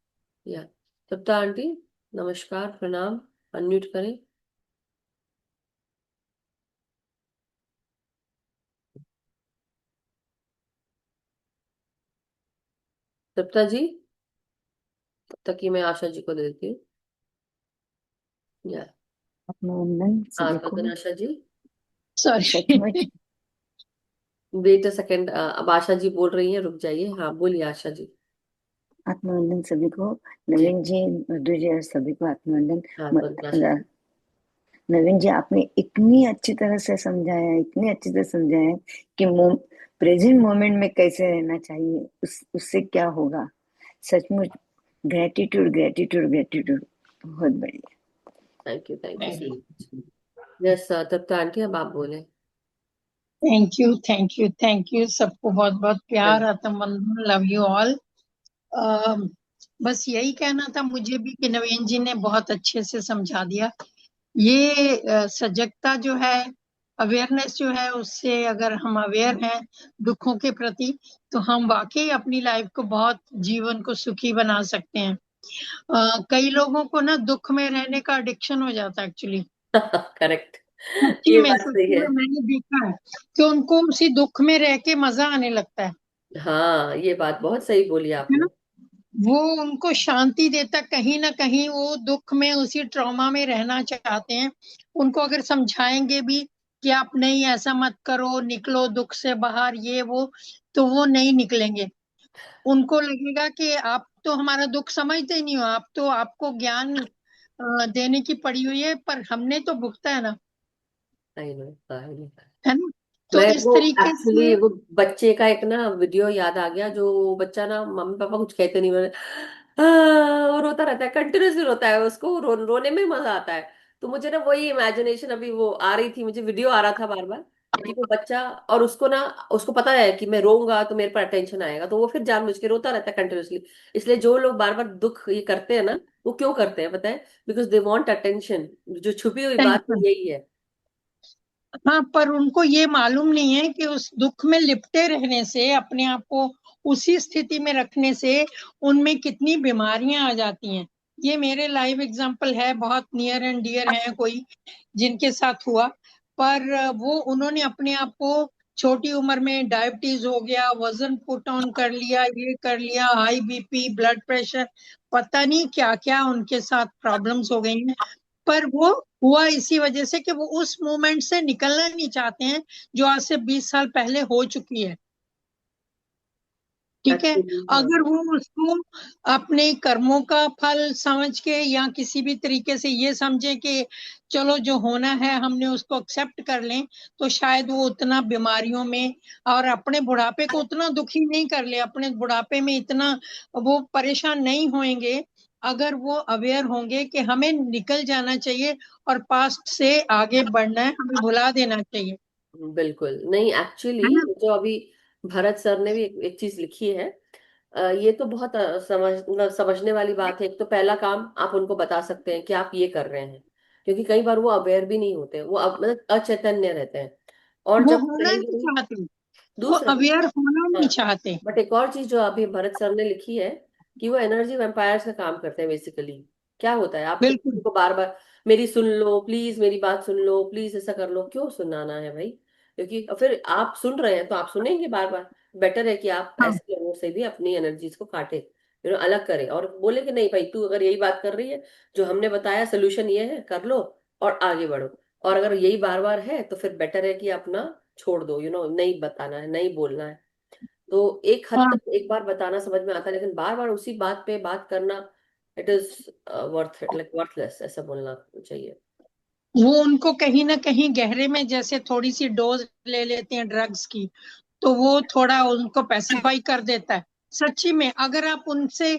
या तृप्ता आंटी, नमस्कार, प्रणाम, अनम्यूट करें। तृप्ता जी, तब तक कि मैं आशा जी को दे देती हूँ। या अपनों हाँ, सभी तो को then आशा जी, सॉरी। सचमुच वेट अ सेकेंड, अब आशा जी बोल रही हैं, रुक जाइए, हाँ बोलिए आशा जी। आत्मवंदन सभी को। जी नवीन जी, मधु जी और सभी को आत्मवंदन। हाँ, तो then आशा जी। म- नवीन जी, आपने इतनी अच्छी तरह से समझाया, इतनी अच्छी तरह समझाया कि प्रेजेंट मोमेंट में कैसे रहना चाहिए, उससे क्या होगा। सचमुच ग्रेटिट्यूड ग्रेटिट्यूड ग्रेटिट्यूड, बहुत बढ़िया। Thank you, thank you thank so you. Much. Yes Tripta aunty, अब आप बोले। Thank you, thank you, thank you सबको, बहुत बहुत हाँ प्यार, आत्म बंधन, लव यू ऑल। बस यही कहना था मुझे भी कि नवीन जी ने बहुत अच्छे से समझा दिया। ये सजगता जो है, अवेयरनेस जो है, उससे अगर हम अवेयर हैं दुखों के प्रति, तो हम वाकई अपनी लाइफ को बहुत, जीवन को सुखी बना सकते हैं। कई लोगों को ना दुख में रहने का एडिक्शन हो जाता है एक्चुअली। करेक्ट, सच्ची ये में, बात सही सच्ची है। में मैंने देखा है कि उनको उसी दुख में रह के मजा आने लगता हाँ, ये बात बहुत सही बोली है ना। आपने। वो उनको शांति देता, कहीं ना कहीं वो दुख में, उसी ट्रॉमा में रहना चाहते हैं। उनको अगर समझाएंगे भी कि आप नहीं ऐसा मत करो, निकलो दुख से बाहर, ये वो, तो वो नहीं निकलेंगे। उनको लगेगा कि आप तो हमारा दुख समझते ही नहीं हो, आप तो, आपको ज्ञान देने की पड़ी हुई है, पर हमने तो भुगता है ना, आई नो, आई नो। है ना। तो मैं इस वो तरीके से एक्चुअली वो बच्चे का एक ना वीडियो याद आ गया, जो बच्चा ना मम्मी पापा कुछ कहते नहीं, मैंने वो रोता रहता है, कंटिन्यूसली रोता है, उसको रोने में मजा आता है। तो मुझे ना वही इमेजिनेशन अभी वो आ रही थी, मुझे वीडियो आ रहा था बार बार, कि वो बच्चा, और उसको पता है कि मैं रोऊंगा तो मेरे पर अटेंशन आएगा, तो वो फिर जानबूझ के रोता रहता है कंटिन्यूअसली। इसलिए जो लोग बार बार दुख ये करते हैं ना, वो क्यों करते हैं पता है? Because they want attention. जो छुपी हुई बात तो टेंशन। यही है। हाँ, पर उनको ये मालूम नहीं है कि उस दुख में लिपटे रहने से, अपने आप को उसी स्थिति में रखने से उनमें कितनी बीमारियां आ जाती हैं। ये मेरे लाइव एग्जांपल है, बहुत नियर एंड डियर है कोई जिनके साथ हुआ। पर वो उन्होंने अपने आप को छोटी उम्र में डायबिटीज हो गया, वजन पुट ऑन कर लिया, ये कर लिया, हाई बीपी, ब्लड प्रेशर, पता नहीं क्या क्या उनके साथ प्रॉब्लम्स हो गई हैं। पर वो हुआ इसी वजह से कि वो उस मोमेंट से निकलना नहीं चाहते हैं जो आज से 20 साल पहले हो चुकी है। ठीक है। एक्चुअली हाँ। अगर वो उसको अपने कर्मों का फल समझ के, या किसी भी तरीके से ये समझे कि चलो जो होना है हमने उसको एक्सेप्ट कर लें, तो शायद वो उतना बीमारियों में और अपने बुढ़ापे को उतना दुखी नहीं कर ले, अपने बुढ़ापे में इतना वो परेशान नहीं होंगे, अगर वो अवेयर होंगे कि हमें निकल जाना चाहिए और पास्ट से आगे बढ़ना है, हमें भुला देना चाहिए। बिल्कुल नहीं, एक्चुअली है ना? जो अभी भरत सर ने भी एक चीज लिखी है, ये तो बहुत मतलब समझने वाली बात है। एक तो पहला काम आप उनको बता सकते हैं कि आप ये कर रहे हैं, क्योंकि कई बार वो अवेयर भी नहीं होते, वो मतलब अचैतन्य रहते हैं। और वो जब होना नहीं कहेंगे चाहते, वो दूसरा, अवेयर होना हाँ, नहीं चाहते। बट एक और चीज जो अभी भरत सर ने लिखी है, कि वो एनर्जी वैम्पायर्स का काम करते हैं बेसिकली। क्या होता है, आप बिल्कुल। किसी को बार बार मेरी सुन लो प्लीज, मेरी बात सुन लो प्लीज, ऐसा कर लो, क्यों सुनाना है भाई? क्योंकि फिर आप सुन रहे हैं तो आप सुनेंगे बार बार। बेटर है कि आप हाँ। ऐसे लोगों से भी अपनी एनर्जीज को काटे, अलग करें, और बोले कि नहीं भाई, तू अगर यही बात कर रही है, जो हमने बताया सोल्यूशन ये है, कर लो और आगे बढ़ो। और अगर यही बार बार है तो फिर बेटर है कि अपना छोड़ दो, नहीं बताना है, नहीं बोलना है। तो एक हद हाँ। तक एक बार बताना समझ में आता है, लेकिन बार बार उसी बात पे बात करना, इट इज वर्थलेस, ऐसा बोलना चाहिए। वो उनको कहीं ना कहीं गहरे में जैसे थोड़ी सी डोज ले लेते हैं ड्रग्स की, तो वो थोड़ा उनको पैसिफाई कर देता है। सच्ची में अगर आप उनसे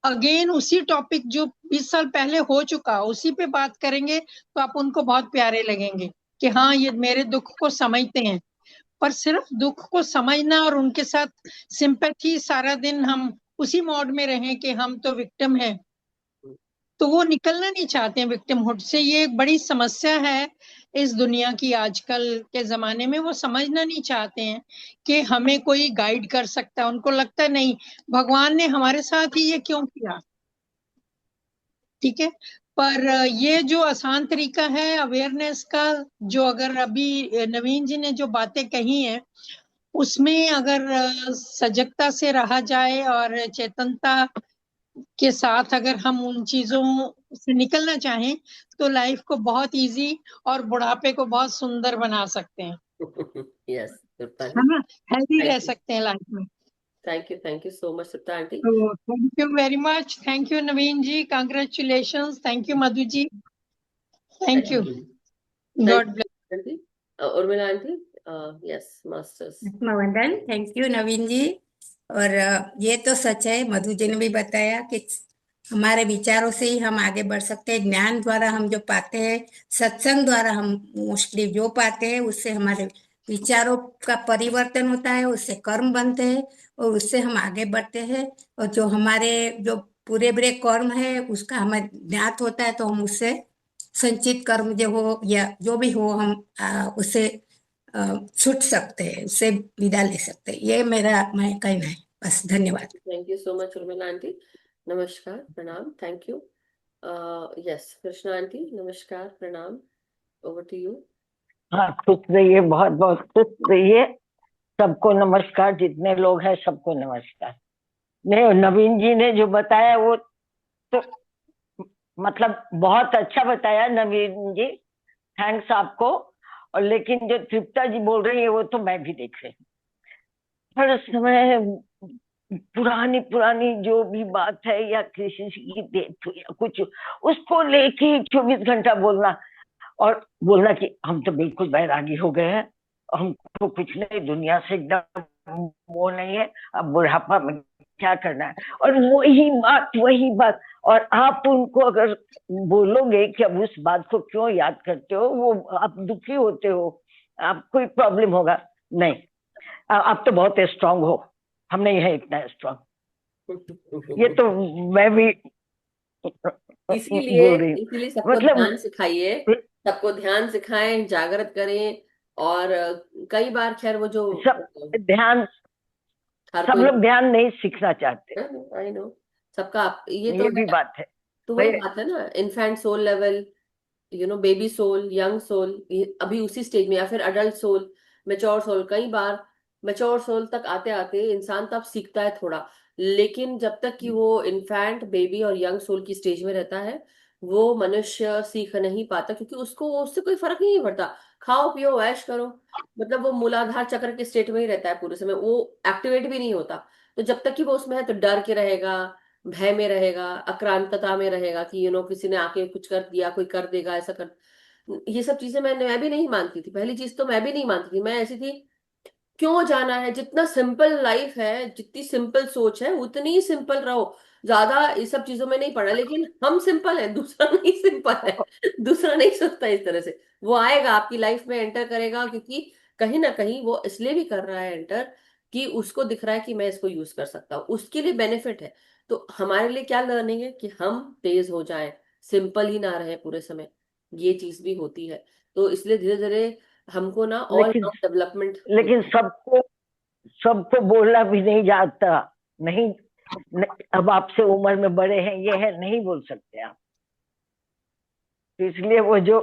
अगेन उसी टॉपिक जो 20 साल पहले हो चुका उसी पे बात करेंगे, तो आप उनको बहुत प्यारे लगेंगे कि हाँ ये मेरे दुख को समझते हैं। पर सिर्फ दुख को समझना और उनके साथ सिंपैथी, सारा दिन हम उसी मोड में रहें कि हम तो विक्टिम हैं, तो वो निकलना नहीं चाहते हैं विक्टिमहुड से। ये एक बड़ी समस्या है इस दुनिया की आजकल के जमाने में। वो समझना नहीं चाहते हैं कि हमें कोई गाइड कर सकता है। उनको लगता है नहीं, भगवान ने हमारे साथ ही ये क्यों किया। ठीक है। पर ये जो आसान तरीका है अवेयरनेस का, जो अगर अभी नवीन जी ने जो बातें कही हैं उसमें अगर सजगता से रहा जाए और चेतनता के साथ अगर हम उन चीजों से निकलना चाहें, तो लाइफ को बहुत इजी और बुढ़ापे को बहुत सुंदर बना सकते हैं। यस सुप्ता है जी। ना? हेल्दी रह थैंक यू, सकते हैं लाइफ में। थैंक यू सो मच सुप्ता आंटी। तो thank you very much, thank you Naveen ji, congratulations, thank you Madhu ji, thank thank you, thank you. Thank god you aunty. Urmila aunty, yes masters. मवंदन, thank you Naveen ji. और ये तो सच है, मधु जी ने भी बताया कि हमारे विचारों से ही हम आगे बढ़ सकते हैं। ज्ञान द्वारा हम जो पाते हैं, सत्संग द्वारा हम मोस्टली जो पाते हैं, उससे हमारे विचारों का परिवर्तन होता है, उससे कर्म बनते हैं और उससे हम आगे बढ़ते हैं। और जो हमारे जो पूरे बुरे कर्म है उसका हमें ज्ञात होता है, तो हम उससे संचित कर्म जो हो या जो भी हो, हम उससे छूट सकते हैं, उससे विदा ले सकते हैं। ये मेरा मैं कहना है। बस, धन्यवाद। Thank you so much Urmila aunty. नमस्कार, प्रणाम, thank you. Yes Krishna aunty, नमस्कार, प्रणाम, ओवर टू यू। हाँ, खुश रहिए, बहुत बहुत खुश रहिए। सबको नमस्कार, जितने लोग हैं सबको नमस्कार। नहीं, नवीन जी ने जो बताया वो तो मतलब बहुत अच्छा बताया नवीन जी, थैंक्स आपको। और लेकिन जो तृप्ता जी बोल रही है वो तो मैं भी देख रही हूँ। हर समय पुरानी पुरानी जो भी बात है या किसी की डेथ या कुछ, उसको लेके 24 घंटा बोलना और बोलना कि हम तो बिल्कुल बैरागी हो गए हैं, हमको कुछ नहीं, दुनिया से एकदम वो नहीं है, अब बुढ़ापा में क्या करना है। और वही बात। और आप उनको अगर बोलोगे कि अब उस बात को क्यों याद करते हो, वो आप दुखी होते हो, आप कोई प्रॉब्लम होगा। नहीं, आप तो बहुत स्ट्रांग हो, हम नहीं है इतना स्ट्रांग। ये तो मैं भी इसीलिए बोल रही हूँ। इसीलिए सबको मतलब ध्यान सिखाइए, सबको ध्यान सिखाएं, जागृत करें। और कई बार खैर वो जो सब ध्यान, हर सब कोई, लोग ध्यान नहीं सीखना चाहते, आई नो, सबका ये तो ये है। भी बात है तो वही भाई। बात है ना, infant soul level, baby soul, young soul, अभी उसी स्टेज में, या फिर अडल्ट सोल, मेच्योर सोल। कई बार मेच्योर सोल तक आते आते इंसान तब सीखता है थोड़ा, लेकिन जब तक कि वो इन्फेंट, बेबी और यंग सोल की स्टेज में रहता है, वो मनुष्य सीख नहीं पाता, क्योंकि उसको उससे कोई फर्क नहीं पड़ता। खाओ पियो ऐश करो, मतलब वो मूलाधार चक्र के स्टेट में ही रहता है पूरे समय, वो एक्टिवेट भी नहीं होता। तो जब तक कि वो उसमें है तो डर के रहेगा, भय में रहेगा, आक्रांतता में रहेगा कि किसी ने आके कुछ कर दिया, कोई कर देगा, ऐसा कर। ये सब चीजें मैं भी नहीं मानती थी, पहली चीज तो मैं भी नहीं मानती थी, मैं ऐसी थी, क्यों जाना है, जितना सिंपल लाइफ है, जितनी सिंपल सोच है उतनी ही सिंपल रहो, ज्यादा इस सब चीजों में नहीं पड़ा। लेकिन हम सिंपल है, दूसरा नहीं सिंपल है, दूसरा नहीं सोचता इस तरह से। वो आएगा आपकी लाइफ में, एंटर करेगा, क्योंकि कहीं ना कहीं वो इसलिए भी कर रहा है एंटर कि उसको दिख रहा है कि मैं इसको यूज कर सकता हूँ, उसके लिए बेनिफिट है। तो हमारे लिए क्या लर्निंग है कि हम तेज हो जाएं, सिंपल ही ना रहे पूरे समय, ये चीज भी होती है। तो इसलिए धीरे धीरे हमको ना ऑल लेकिन राउंड डेवलपमेंट लेकिन होता है। सबको सबको बोलना भी नहीं जाता। नहीं, अब आपसे उम्र में बड़े हैं, ये है, नहीं बोल सकते आप। तो इसलिए वो जो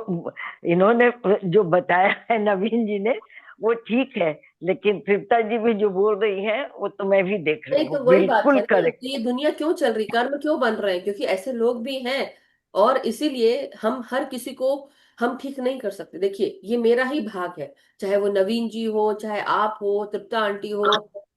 इन्होंने जो बताया है नवीन जी ने, वो ठीक है। लेकिन तृप्ता जी भी जो बोल रही है, वो तो मैं भी देख रही नहीं, हूँ, तो वही बात बिल्कुल है ना, करेक्ट। तो ये दुनिया क्यों चल रही, कर्म क्यों बन रहे हैं, क्योंकि ऐसे लोग भी हैं। और इसीलिए हम हर किसी को हम ठीक नहीं कर सकते। देखिए, ये मेरा ही भाग है, चाहे वो नवीन जी हो, चाहे आप हो, तृप्ता आंटी हो,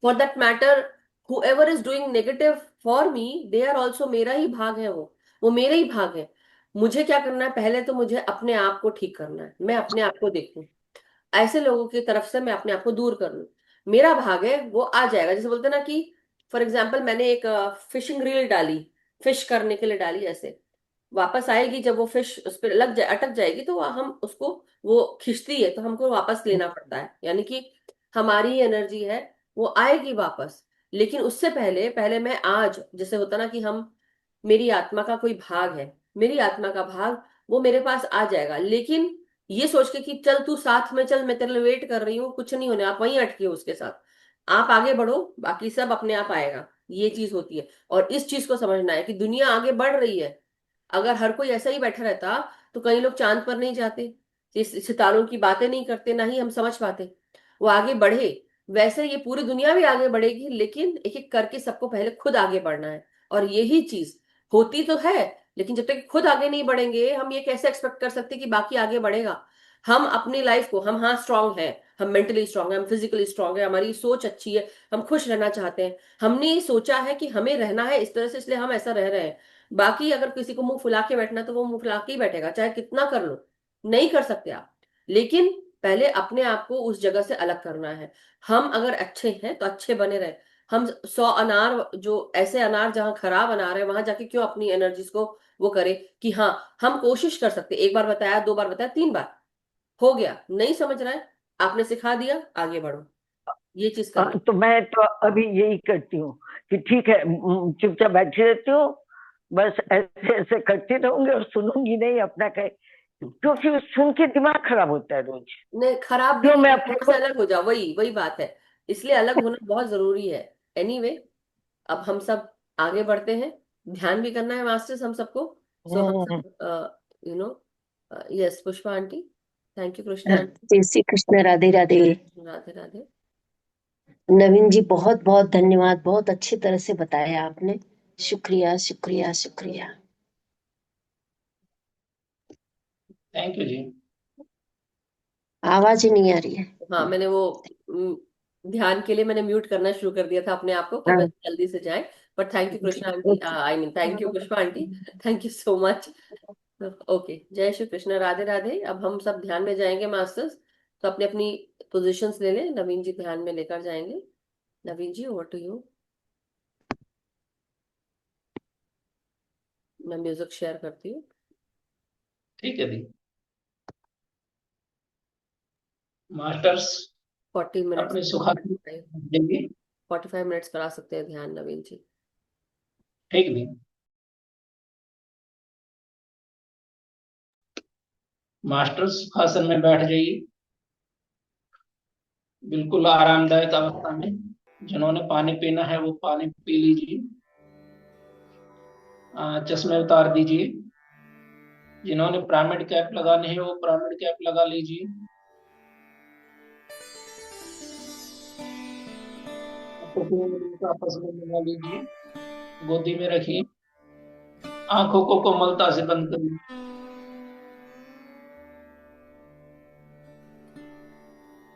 for that matter, whoever is doing negative for me, they are also मेरा ही भाग है, वो मेरे ही भाग है। मुझे क्या करना है, पहले तो मुझे अपने आप को ठीक करना है, मैं अपने आप को देखूं, ऐसे लोगों की तरफ से मैं अपने आप को दूर कर लूं। मेरा भाग है वो आ जाएगा, जैसे बोलते हैं ना कि फॉर एग्जाम्पल मैंने एक फिशिंग रील डाली, फिश करने के लिए डाली, ऐसे वापस आएगी, जब वो फिश उस पर लग जाए, अटक जाएगी, तो हम उसको, वो खींचती है तो हमको वापस लेना पड़ता है, यानी कि हमारी एनर्जी है, वो आएगी वापस। लेकिन उससे पहले पहले मैं आज, जैसे होता ना कि हम, मेरी आत्मा का कोई भाग है, मेरी आत्मा का भाग वो मेरे पास आ जाएगा, लेकिन ये सोच के कि चल तू साथ में चल, मैं तेरे लिए वेट कर रही हूँ, कुछ नहीं होने, आप वहीं अटके हो उसके साथ, आप आगे बढ़ो, बाकी सब अपने आप आएगा। ये चीज होती है। और इस चीज को समझना है कि दुनिया आगे बढ़ रही है। अगर हर कोई ऐसा ही बैठा रहता तो कई लोग चांद पर नहीं जाते, इस सितारों की बातें नहीं करते, ना ही हम समझ पाते। वो आगे बढ़े, वैसे ये पूरी दुनिया भी आगे बढ़ेगी, लेकिन एक एक करके सबको पहले खुद आगे बढ़ना है। और यही चीज होती तो है, लेकिन जब तक खुद आगे नहीं बढ़ेंगे, हम ये कैसे एक्सपेक्ट कर सकते कि बाकी आगे बढ़ेगा। हम अपनी लाइफ को, हम हाँ स्ट्रांग है, हम मेंटली स्ट्रांग है, हम फिजिकली स्ट्रांग है, हमारी सोच अच्छी है, हम खुश रहना चाहते हैं, हमने ये सोचा है कि हमें रहना है इस तरह से, इसलिए हम ऐसा रह रहे हैं। बाकी अगर किसी को मुंह फुला के बैठना, तो वो मुंह फुला के ही बैठेगा, चाहे कितना कर लो, नहीं कर सकते आप। लेकिन पहले अपने आप को उस जगह से अलग करना है। हम अगर अच्छे हैं तो अच्छे बने रहे। हम 100 अनार, जो ऐसे अनार जहाँ खराब अनार है, वहां जाके क्यों अपनी एनर्जीज को वो करे कि हाँ, हम कोशिश कर सकते, एक बार बताया, दो बार बताया, 3 बार हो गया, नहीं समझ रहा है, आपने सिखा दिया, आगे बढ़ो, ये चीज करनी। तो मैं तो अभी यही करती हूँ कि ठीक है, चुपचाप बैठी रहती हूँ, बस ऐसे ऐसे करती रहूंगी और सुनूंगी नहीं अपना कहे, क्योंकि सुन के दिमाग खराब होता है रोज। नहीं, खराब भी क्यों नहीं मैं होता, अपने थोड़ा को सा अलग हो जाओ, वही वही बात है। इसलिए अलग होना बहुत जरूरी है। एनीवे, अब हम सब आगे बढ़ते हैं, ध्यान भी करना है मास्टर्स हम सबको। सो हम हम्म, सब, you know, yes, Pushpa aunty, thank you, Krishna aunty, जय श्री कृष्ण, राधे राधे। राधे राधे। नवीन जी, बहुत बहुत धन्यवाद, बहुत अच्छी तरह से बताया आपने। शुक्रिया शुक्रिया शुक्रिया। थैंक यू जी। आवाज ही नहीं आ रही है। हाँ, मैंने वो ध्यान के लिए मैंने म्यूट करना शुरू कर दिया था अपने आप को कि हाँ। बस जल्दी से जाए। But thank you Krishna aunty, I mean thank you Pushpa aunty, thank you so much. Okay, जय श्री कृष्ण, राधे राधे। अब हम सब ध्यान में जाएंगे मास्टर्स, तो अपनी अपनी पोजीशंस ले लें, नवीन जी ध्यान में लेकर जाएंगे। नवीन जी, ओवर टू यू। मैं म्यूजिक शेयर करती हूँ। ठीक है दी। मास्टर्स 40 मिनट्स अपने सुखा देंगे। 45 मिनट्स करा सकते हैं ध्यान नवीन जी। ठीक नहीं, मास्टर्स सुखासन में बैठ जाइए, बिल्कुल आरामदायक अवस्था में। जिन्होंने पानी पीना है वो पानी पी लीजिए, चश्मे उतार दीजिए। जिन्होंने पिरामिड कैप लगानी है वो पिरामिड कैप लगा लीजिए। आपस में लगा लीजिए, गोदी में रखिए, आंखों को कोमलता से बंद करिए।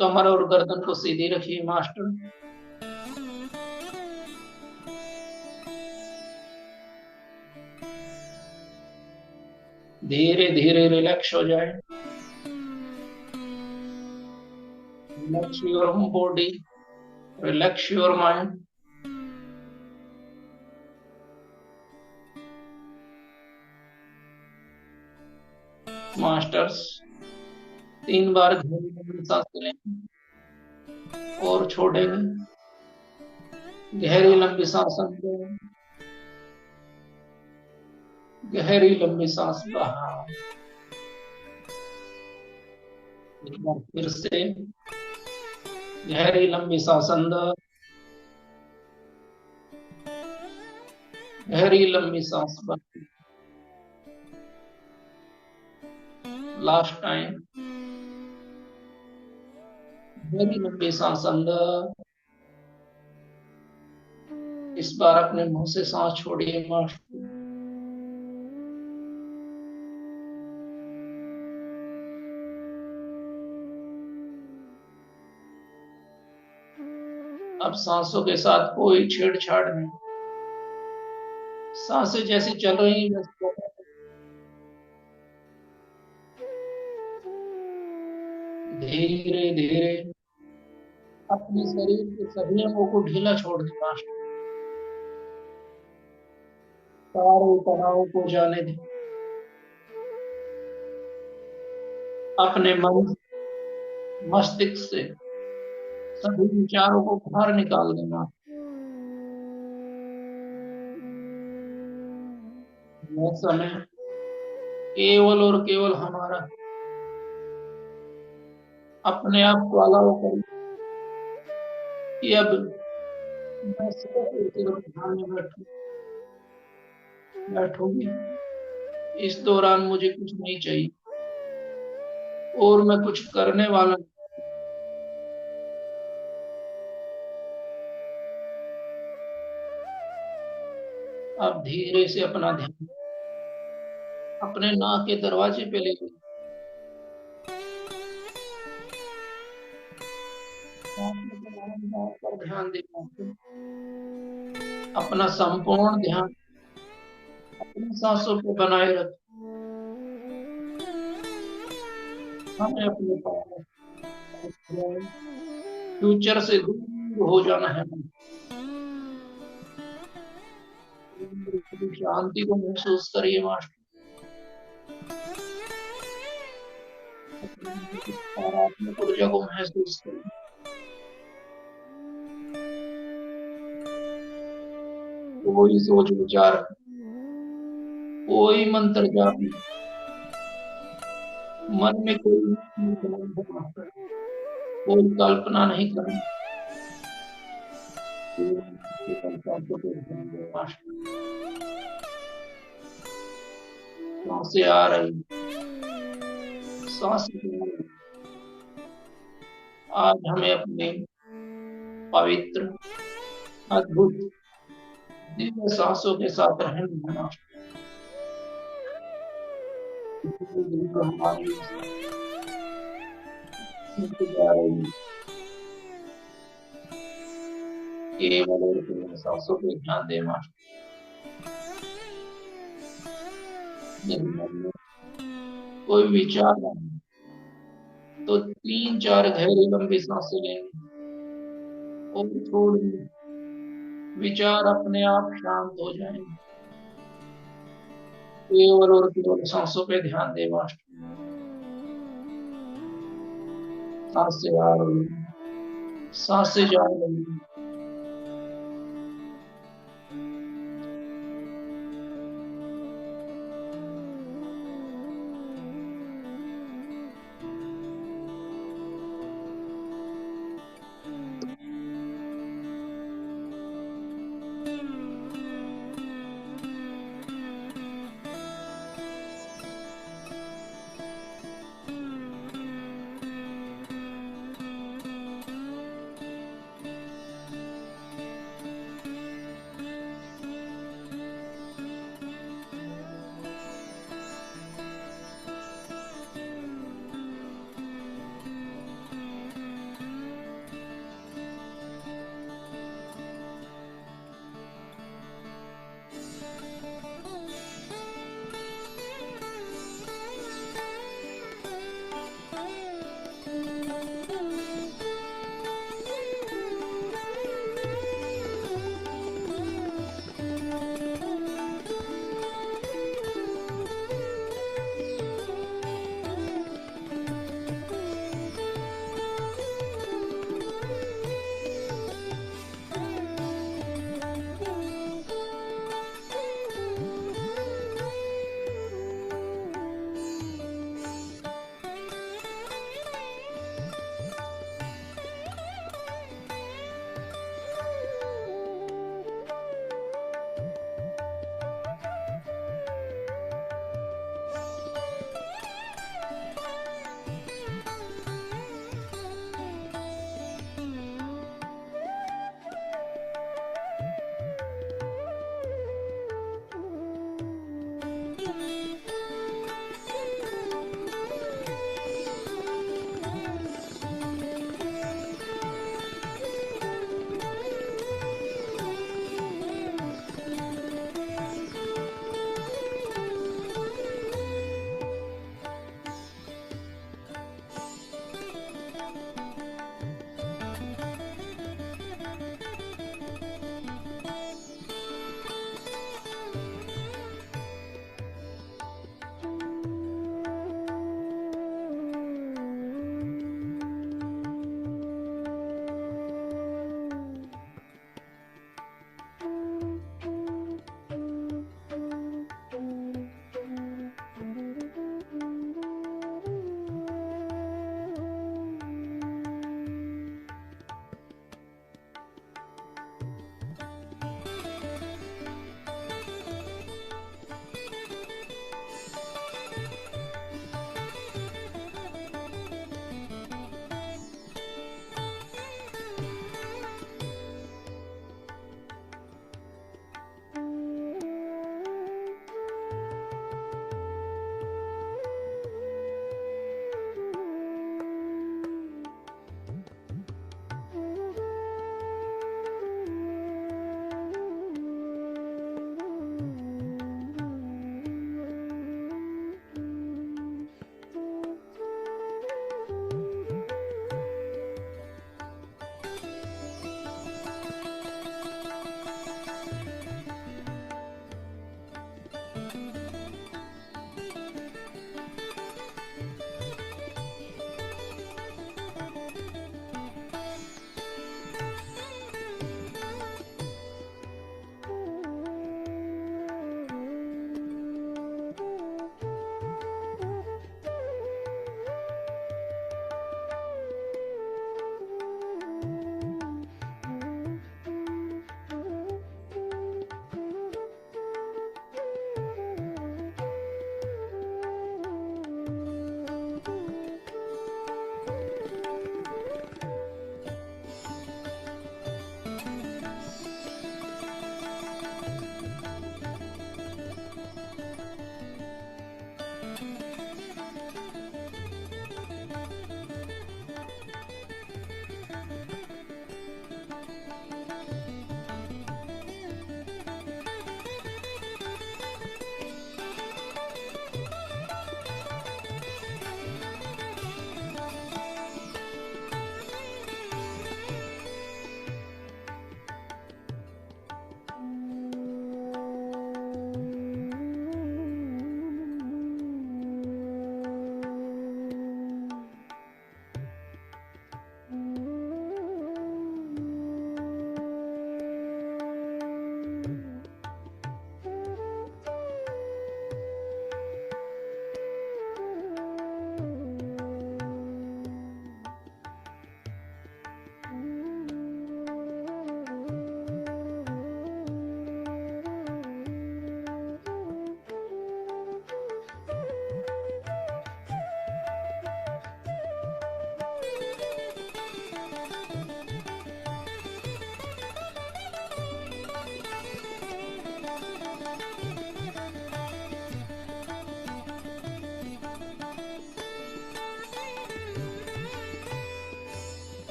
कमर और गर्दन को सीधी रखिए मास्टर। धीरे धीरे रिलैक्स हो जाए। Relax your body, relax your mind. Masters 3 बार गहरी सांस लें और छोड़ेंगे। गहरी लंबी सांस अंदर, गहरी लंबी सांस बाहर। एक बार फिर से गहरी लंबी सांस अंदर, गहरी लंबी सांस बाहर। लास्ट टाइम, गहरी लंबी सांस अंदर। इस बार अपने मुंह से सांस छोड़िए मास्टर। अब सांसों के साथ कोई छेड़छाड़ नहीं, सांसें जैसी चल रही हैं धीरे धीरे अपने शरीर के सभी अंगों को ढीला छोड़ दें मास्टर। सारे तनाव को जाने दें। अपने मन मस्तिष्क से सभी विचारों को बाहर निकाल देना। यह समय केवल और केवल हमारा अपने आप को अलाउ करें कि अब मैं सिर्फ ध्यान में बैठूंगी। इस दौरान मुझे कुछ नहीं चाहिए और मैं कुछ करने वाला नहीं। अब धीरे से अपना ध्यान अपने नाक के दरवाजे पे ले गए। पर ध्यान देना, अपना संपूर्ण ध्यान अपनी सांसों पे बनाए रखें। हमें अपने फ्यूचर से दूर हो जाना है। शांति को महसूस करिए मास्टर। सकारात्मक ऊर्जा को महसूस करिए। कोई सोच विचार, कोई मंत्र जाप नहीं, मन में कोई कल्पना नहीं करनी। सांसें आ रही, सांस आज हमें अपने पवित्र अद्भुत दिव्य सांसों के साथ रहना। केवल और केवल सांसों पे ध्यान दे मास्टर। कोई विचार नहीं तो 3-4 गहरी लंबी सांसें लेंगे और छोड़ देंगे। विचार अपने आप शांत हो जाएंगे। केवल और केवल सांसों पे ध्यान दे मास्टर। सांसें आ रही हैं, सांसें जा रही हैं।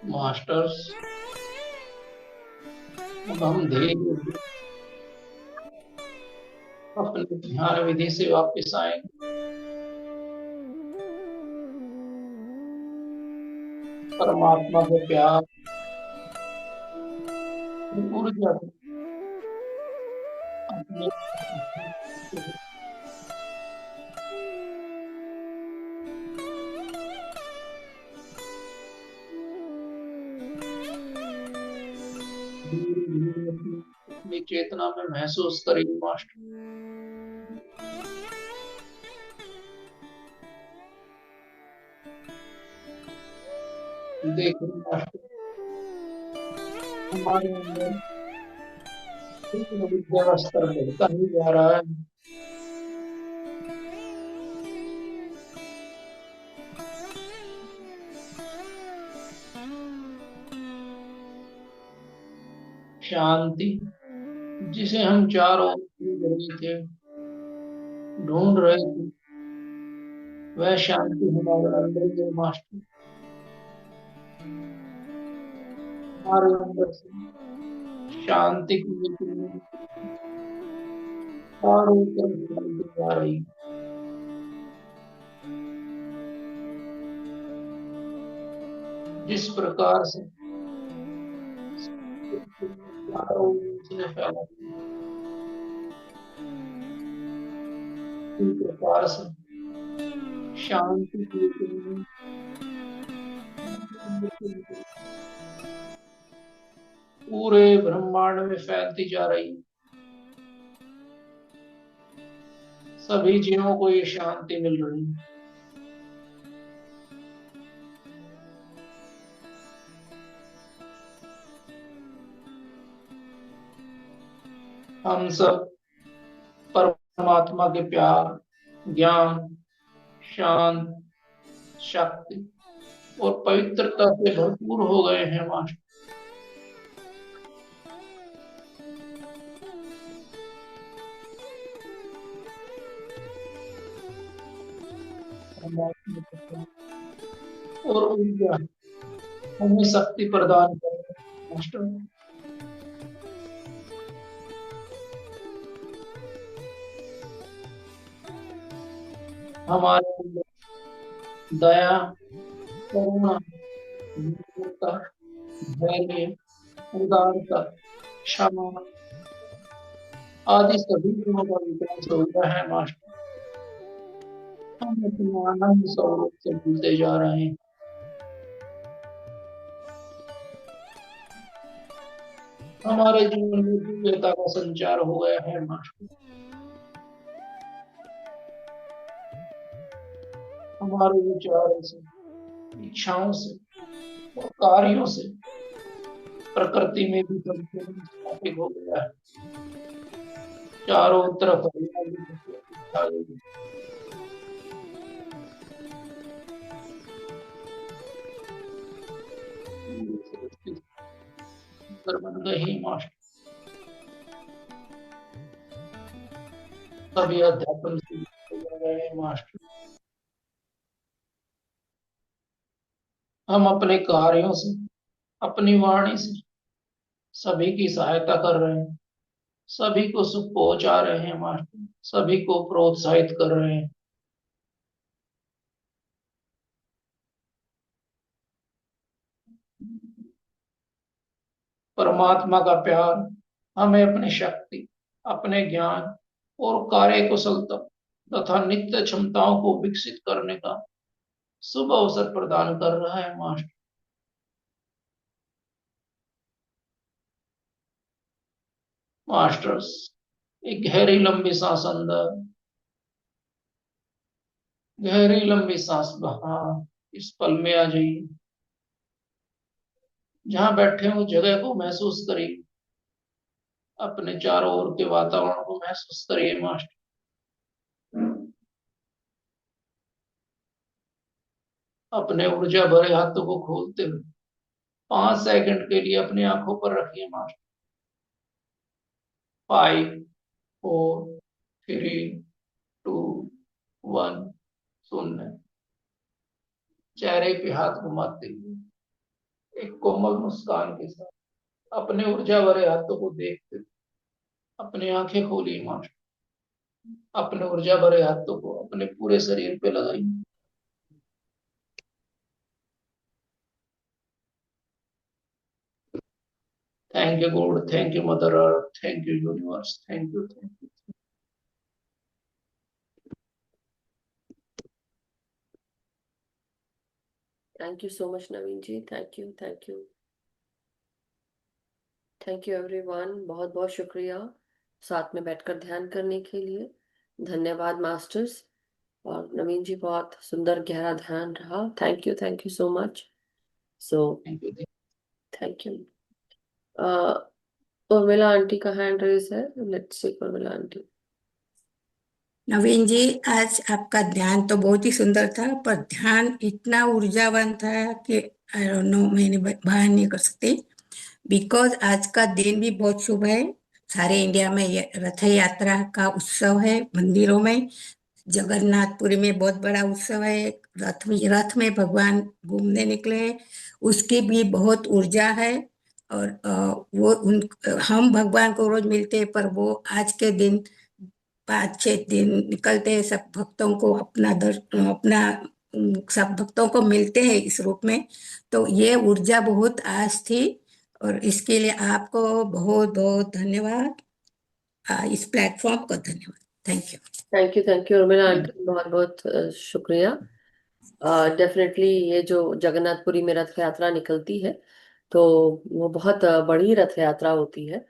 मास्टर्स, अब हम धीरे धीरे अपने ध्यान विधि से वापस आएंगे। परमात्मा के प्यार, ऊर्जा अपने धीरे धीरे अपनी चेतना में महसूस करेंगे मास्टर। देखिए मास्टर, हमारे अंदर विद्या का स्तर बढ़ता ही जा रहा है। शांति जिसे हम चारों ओर ढूंढ रहे थे, वह शांति हमारे अंदर ही है मास्टर। हमारे अंदर से शांति की चारों तरफ फैलती जा रही है। जिस प्रकार से चारों ओर से फैला, उसी प्रकार से शांति की पूरे ब्रह्मांड में फैलती जा रही है। सभी जीवों को ये शांति मिल रही है। हम सब परमात्मा के प्यार, ज्ञान, शांत, शक्ति और पवित्रता से भरपूर हो गए हैं मास्टर। और ऊर्जा हमें शक्ति प्रदान करें मास्टर। हमारे अंदर दया, करुणा, निर्मलता, धैर्य, उदारता, क्षमा आदि सभी गुणों का विकास हो गया है मास्टर। हम अपने आनंद स्वरूप से मिलते जा रहे हैं। हमारे जीवन में दिव्यता का संचार हो गया है मास्टर। हमारे विचारों से, इच्छाओं से और कार्यों से प्रकृति में भी संतुलन स्थापित हो गया है। चारों तरफ हरियाली छा गई है। सुंदर बन गई मास्टर। सभी अध्यात्म से जुड़ गए मास्टर। हम अपने कार्यों से, अपनी वाणी से सभी की सहायता कर रहे हैं, सभी को सुख पहुंचा रहे हैं मास्टर, सभी को प्रोत्साहित कर रहे हैं। परमात्मा का प्यार हमें अपनी शक्ति, अपने ज्ञान और कार्य कुशलता तथा नित्य क्षमताओं को विकसित करने का शुभ अवसर प्रदान कर रहा है मास्टर। मास्टर्स, एक गहरी लंबी सांस अंदर, गहरी लंबी सांस बाहर। इस पल में आ जाइए। जहां बैठे हो जगह को महसूस करिए, अपने चारों ओर के वातावरण को महसूस करिए मास्टर। अपने ऊर्जा भरे हाथों को खोलते हुए 5 सेकंड के लिए अपनी आंखों पर रखिए मास्टर। 5, 4, 3, 2, 1, शून्य। चेहरे पे हाथ घुमाते हुए एक कोमल मुस्कान के साथ अपने ऊर्जा भरे हाथों को देखते हुए अपनी आंखें खोली मास्टर। अपने ऊर्जा भरे हाथों को अपने पूरे शरीर पे लगाइए। Thank you God, thank you mother earth, thank you universe, thank you, thank you. Thank you so much, Naveen ji. Thank you, thank you. Thank you everyone, बहुत बहुत शुक्रिया साथ में बैठकर ध्यान करने के लिए। धन्यवाद मास्टर्स। और नवीन जी, बहुत सुंदर गहरा ध्यान रहा। Thank you so much. So thank you. Thank you. Urmila aunty का हैंड रेज है, लेट्स सी उर्मिला आंटी। नवीन जी, आज आपका ध्यान तो बहुत ही सुंदर था, पर ध्यान इतना ऊर्जावान था कि आई डोंट नो, मैंने बयान नहीं कर सकती। बिकॉज आज का दिन भी बहुत शुभ है। सारे इंडिया में रथ यात्रा का उत्सव है। मंदिरों में जगन्नाथपुरी में बहुत बड़ा उत्सव है। रथ में भगवान घूमने निकले हैं। उसकी भी बहुत ऊर्जा है। और वो हम भगवान को रोज मिलते हैं, पर वो आज के दिन 5-6 दिन निकलते हैं, सब भक्तों को सब भक्तों को मिलते हैं इस रूप में। तो ये ऊर्जा बहुत आज थी, और इसके लिए आपको बहुत बहुत धन्यवाद। इस प्लेटफॉर्म को धन्यवाद। Thank you. Thank you Urmila aunty, बहुत बहुत शुक्रिया। डेफिनेटली ये जो जगन्नाथपुरी में रथ यात्रा निकलती है, तो वो बहुत बड़ी रथ यात्रा होती है।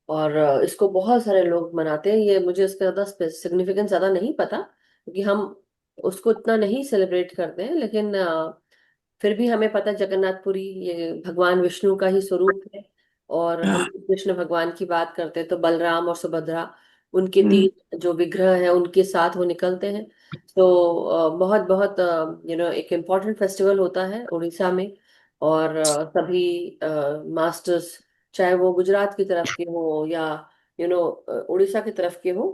और इसको बहुत सारे लोग मनाते हैं। ये मुझे इसका ज्यादा सिग्निफिकेंस ज्यादा नहीं पता, क्योंकि हम उसको इतना नहीं सेलिब्रेट करते हैं। लेकिन फिर भी हमें पता है जगन्नाथपुरी ये भगवान विष्णु का ही स्वरूप है। और हम हाँ। कृष्ण भगवान की बात करते हैं तो बलराम और सुभद्रा, उनके हम्म। तीन जो विग्रह हैं उनके साथ वो निकलते हैं। तो बहुत बहुत एक इम्पोर्टेंट फेस्टिवल होता है उड़ीसा में। और सभी मास्टर्स, चाहे वो गुजरात की तरफ के हो या उड़ीसा की तरफ के हो,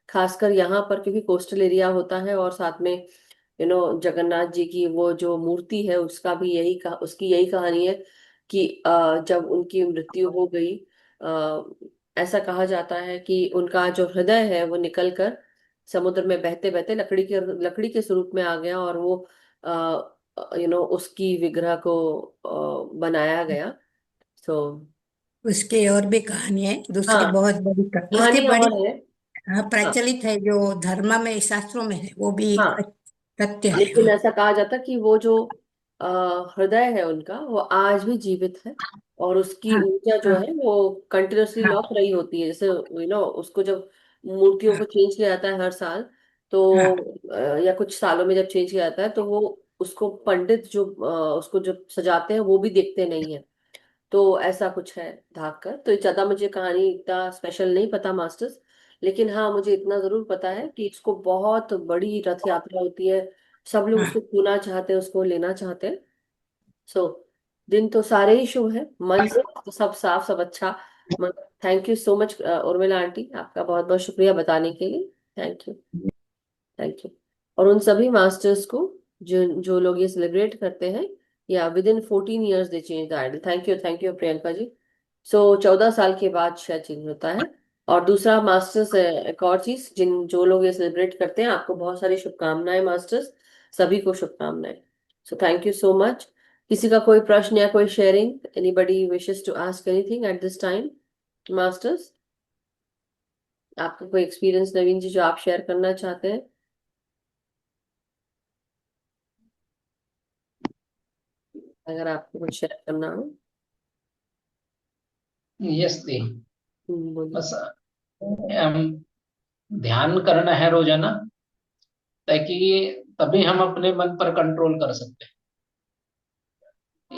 खासकर यहाँ पर क्योंकि कोस्टल एरिया होता है, और साथ में जगन्नाथ जी की वो जो मूर्ति है उसका भी उसकी यही कहानी है कि जब उनकी मृत्यु हो गई, ऐसा कहा जाता है कि उनका जो हृदय है वो निकल कर समुद्र में बहते बहते लकड़ी के स्वरूप में आ गया, और वो उसकी विग्रह को बनाया गया। तो उसके और भी कहानी है, दूसरी हाँ, बहुत बड़ी उसकी कहानी बड़ी और है। हाँ प्रचलित है, जो धर्म में शास्त्रों में है, वो भी एक हाँ, सत्य है। लेकिन हाँ। ऐसा कहा जाता कि वो जो हृदय है उनका वो आज भी जीवित है, और उसकी हाँ। ऊर्जा जो हाँ। है वो कंटिन्यूसली हाँ। लौट रही होती है। जैसे उसको जब मूर्तियों को हाँ। चेंज किया जाता है हर साल, तो हाँ। या कुछ सालों में जब चेंज किया जाता है, तो वो उसको पंडित जो उसको जो सजाते हैं वो भी देखते नहीं है। तो ऐसा कुछ है धाक कर। तो ज्यादा मुझे कहानी इतना स्पेशल नहीं पता मास्टर्स, लेकिन हाँ मुझे इतना जरूर पता है कि इसको बहुत बड़ी रथ यात्रा होती है। सब लोग हाँ। उसको छूना चाहते हैं, उसको लेना चाहते हैं। सो दिन तो सारे ही शुभ है, मन से तो सब साफ, सब अच्छा। Thank you so much Urmila aunty, आपका बहुत बहुत शुक्रिया बताने के लिए। Thank you. Thank you. और उन सभी मास्टर्स को जो जो लोग ये सेलिब्रेट करते हैं, या within 14 years they change the idol. Thank you Priyanka ji. So 14 साल के बाद शायद चेंज होता है। और दूसरा मास्टर्स, एक और चीज, जो लोग ये सेलिब्रेट करते हैं, आपको बहुत सारी शुभकामनाएं मास्टर्स, सभी को शुभकामनाएं। So thank you so much. किसी का कोई प्रश्न या कोई sharing, anybody wishes to ask anything at this time masters? आपका कोई एक्सपीरियंस नवीन जी जो आप शेयर करना चाहते हैं? अगर आपको कुछ शेयर करना हो। यस दी। बोलिए। बस हम ध्यान करना है रोजाना, ताकि तभी हम अपने मन पर कंट्रोल कर सकते हैं।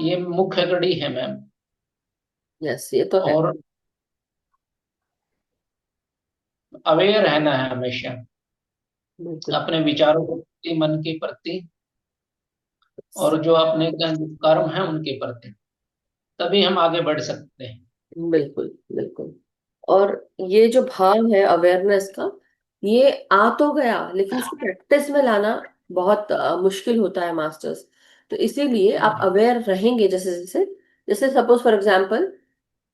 ये मुख्य कड़ी है मैम। यस, ये तो है। और अवेयर रहना है हमेशा बिल्कुल। अपने विचारों के प्रति, मन के प्रति, और जो अपने कर्म है उनके प्रति। तभी हम आगे बढ़ सकते हैं। बिल्कुल बिल्कुल। और ये जो भाव है अवेयरनेस का, ये आ तो गया, लेकिन इसको प्रैक्टिस में लाना बहुत मुश्किल होता है मास्टर्स। तो इसीलिए आप अवेयर रहेंगे जैसे जैसे, जैसे सपोज फॉर एग्जांपल,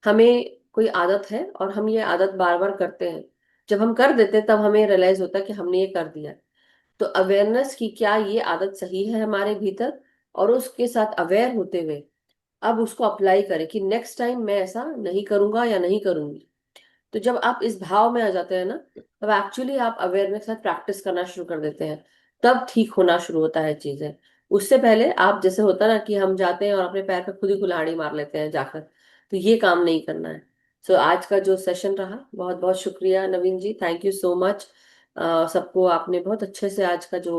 हमें कोई आदत है और हम ये आदत बार बार करते हैं। जब हम कर देते हैं तब हमें रियलाइज होता है कि हमने ये कर दिया। तो अवेयरनेस की, क्या ये आदत सही है हमारे भीतर, और उसके साथ अवेयर होते हुए अब उसको अप्लाई करें कि नेक्स्ट टाइम मैं ऐसा नहीं करूंगा या नहीं करूंगी। तो जब आप इस भाव में आ जाते हैं ना, तब एक्चुअली आप अवेयरनेस के साथ प्रैक्टिस करना शुरू कर देते हैं। तब ठीक होना शुरू होता है चीजें। उससे पहले आप, जैसे होता ना कि हम जाते हैं और अपने पैर पे खुद ही कुल्हाड़ी मार लेते हैं जाकर, तो ये काम नहीं करना है। सो आज का जो सेशन रहा, बहुत बहुत शुक्रिया नवीन ji, thank you so much. सबको आपने बहुत अच्छे से आज का जो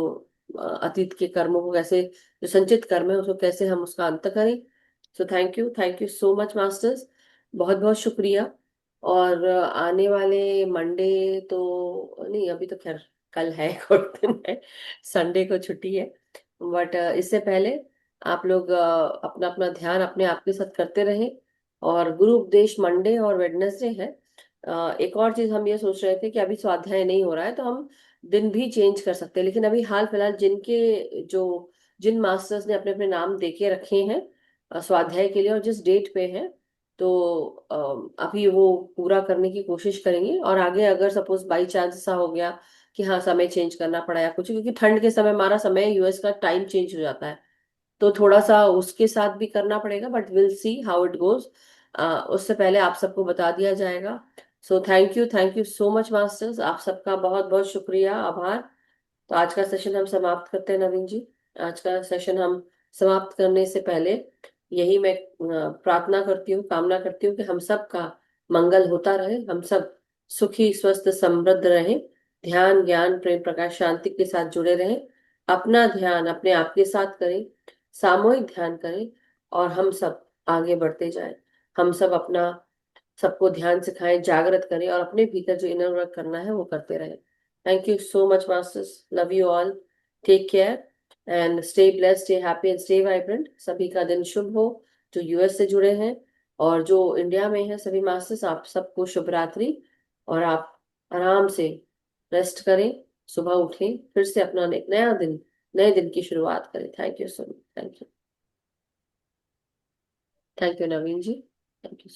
अतीत के कर्मों को कैसे, जो संचित कर्म है उसको कैसे हम उसका अंत करें। सो thank you so much masters, बहुत बहुत शुक्रिया। और आने वाले मंडे तो नहीं, अभी तो खैर कल है एक दिन है, संडे को छुट्टी है, बट इससे पहले आप लोग अपना अपना ध्यान अपने आप के साथ करते रहें। और गुरु उपदेश मंडे और वेडनेसडे है। एक और चीज हम ये सोच रहे थे कि अभी स्वाध्याय नहीं हो रहा है तो हम दिन भी चेंज कर सकते हैं, लेकिन अभी हाल फिलहाल जिन मास्टर्स ने अपने अपने नाम देके रखे हैं स्वाध्याय के लिए और जिस डेट पे है, तो अभी वो पूरा करने की कोशिश करेंगे। और आगे अगर सपोज बाई चांस ऐसा हो गया कि हाँ समय चेंज करना पड़ा या कुछ, क्योंकि ठंड के समय हमारा समय यूएस का टाइम चेंज हो जाता है, तो थोड़ा सा उसके साथ भी करना पड़ेगा, but will see how it goes. उससे पहले आप सबको बता दिया जाएगा। सो thank you so much masters, आप सबका बहुत बहुत शुक्रिया, आभार। तो आज का सेशन हम समाप्त करते हैं नवीन जी। आज का सेशन हम समाप्त करने से पहले यही मैं प्रार्थना करती हूँ, कामना करती हूँ कि हम सब का मंगल होता रहे, हम सब सुखी स्वस्थ समृद्ध रहें, ध्यान ज्ञान प्रेम प्रकाश शांति के साथ जुड़े रहें, अपना ध्यान अपने आप के साथ करें, सामूहिक ध्यान करें, और हम सब आगे बढ़ते जाएं। हम सब अपना सबको ध्यान सिखाएं, जागृत करें, और अपने भीतर जो इनर वर्क करना है वो करते रहें। Thank you so much masters, love you all, take care and stay blessed, stay happy and stay vibrant. सभी का दिन शुभ हो जो यूएस से जुड़े हैं, और जो इंडिया में है सभी मास्टर्स, आप सबको शुभ रात्रि। और आप आराम से रेस्ट करें, सुबह उठें, फिर से अपना एक नया दिन, नए दिन की शुरुआत करें। Thank you so much, thank you Naveen ji, thank you.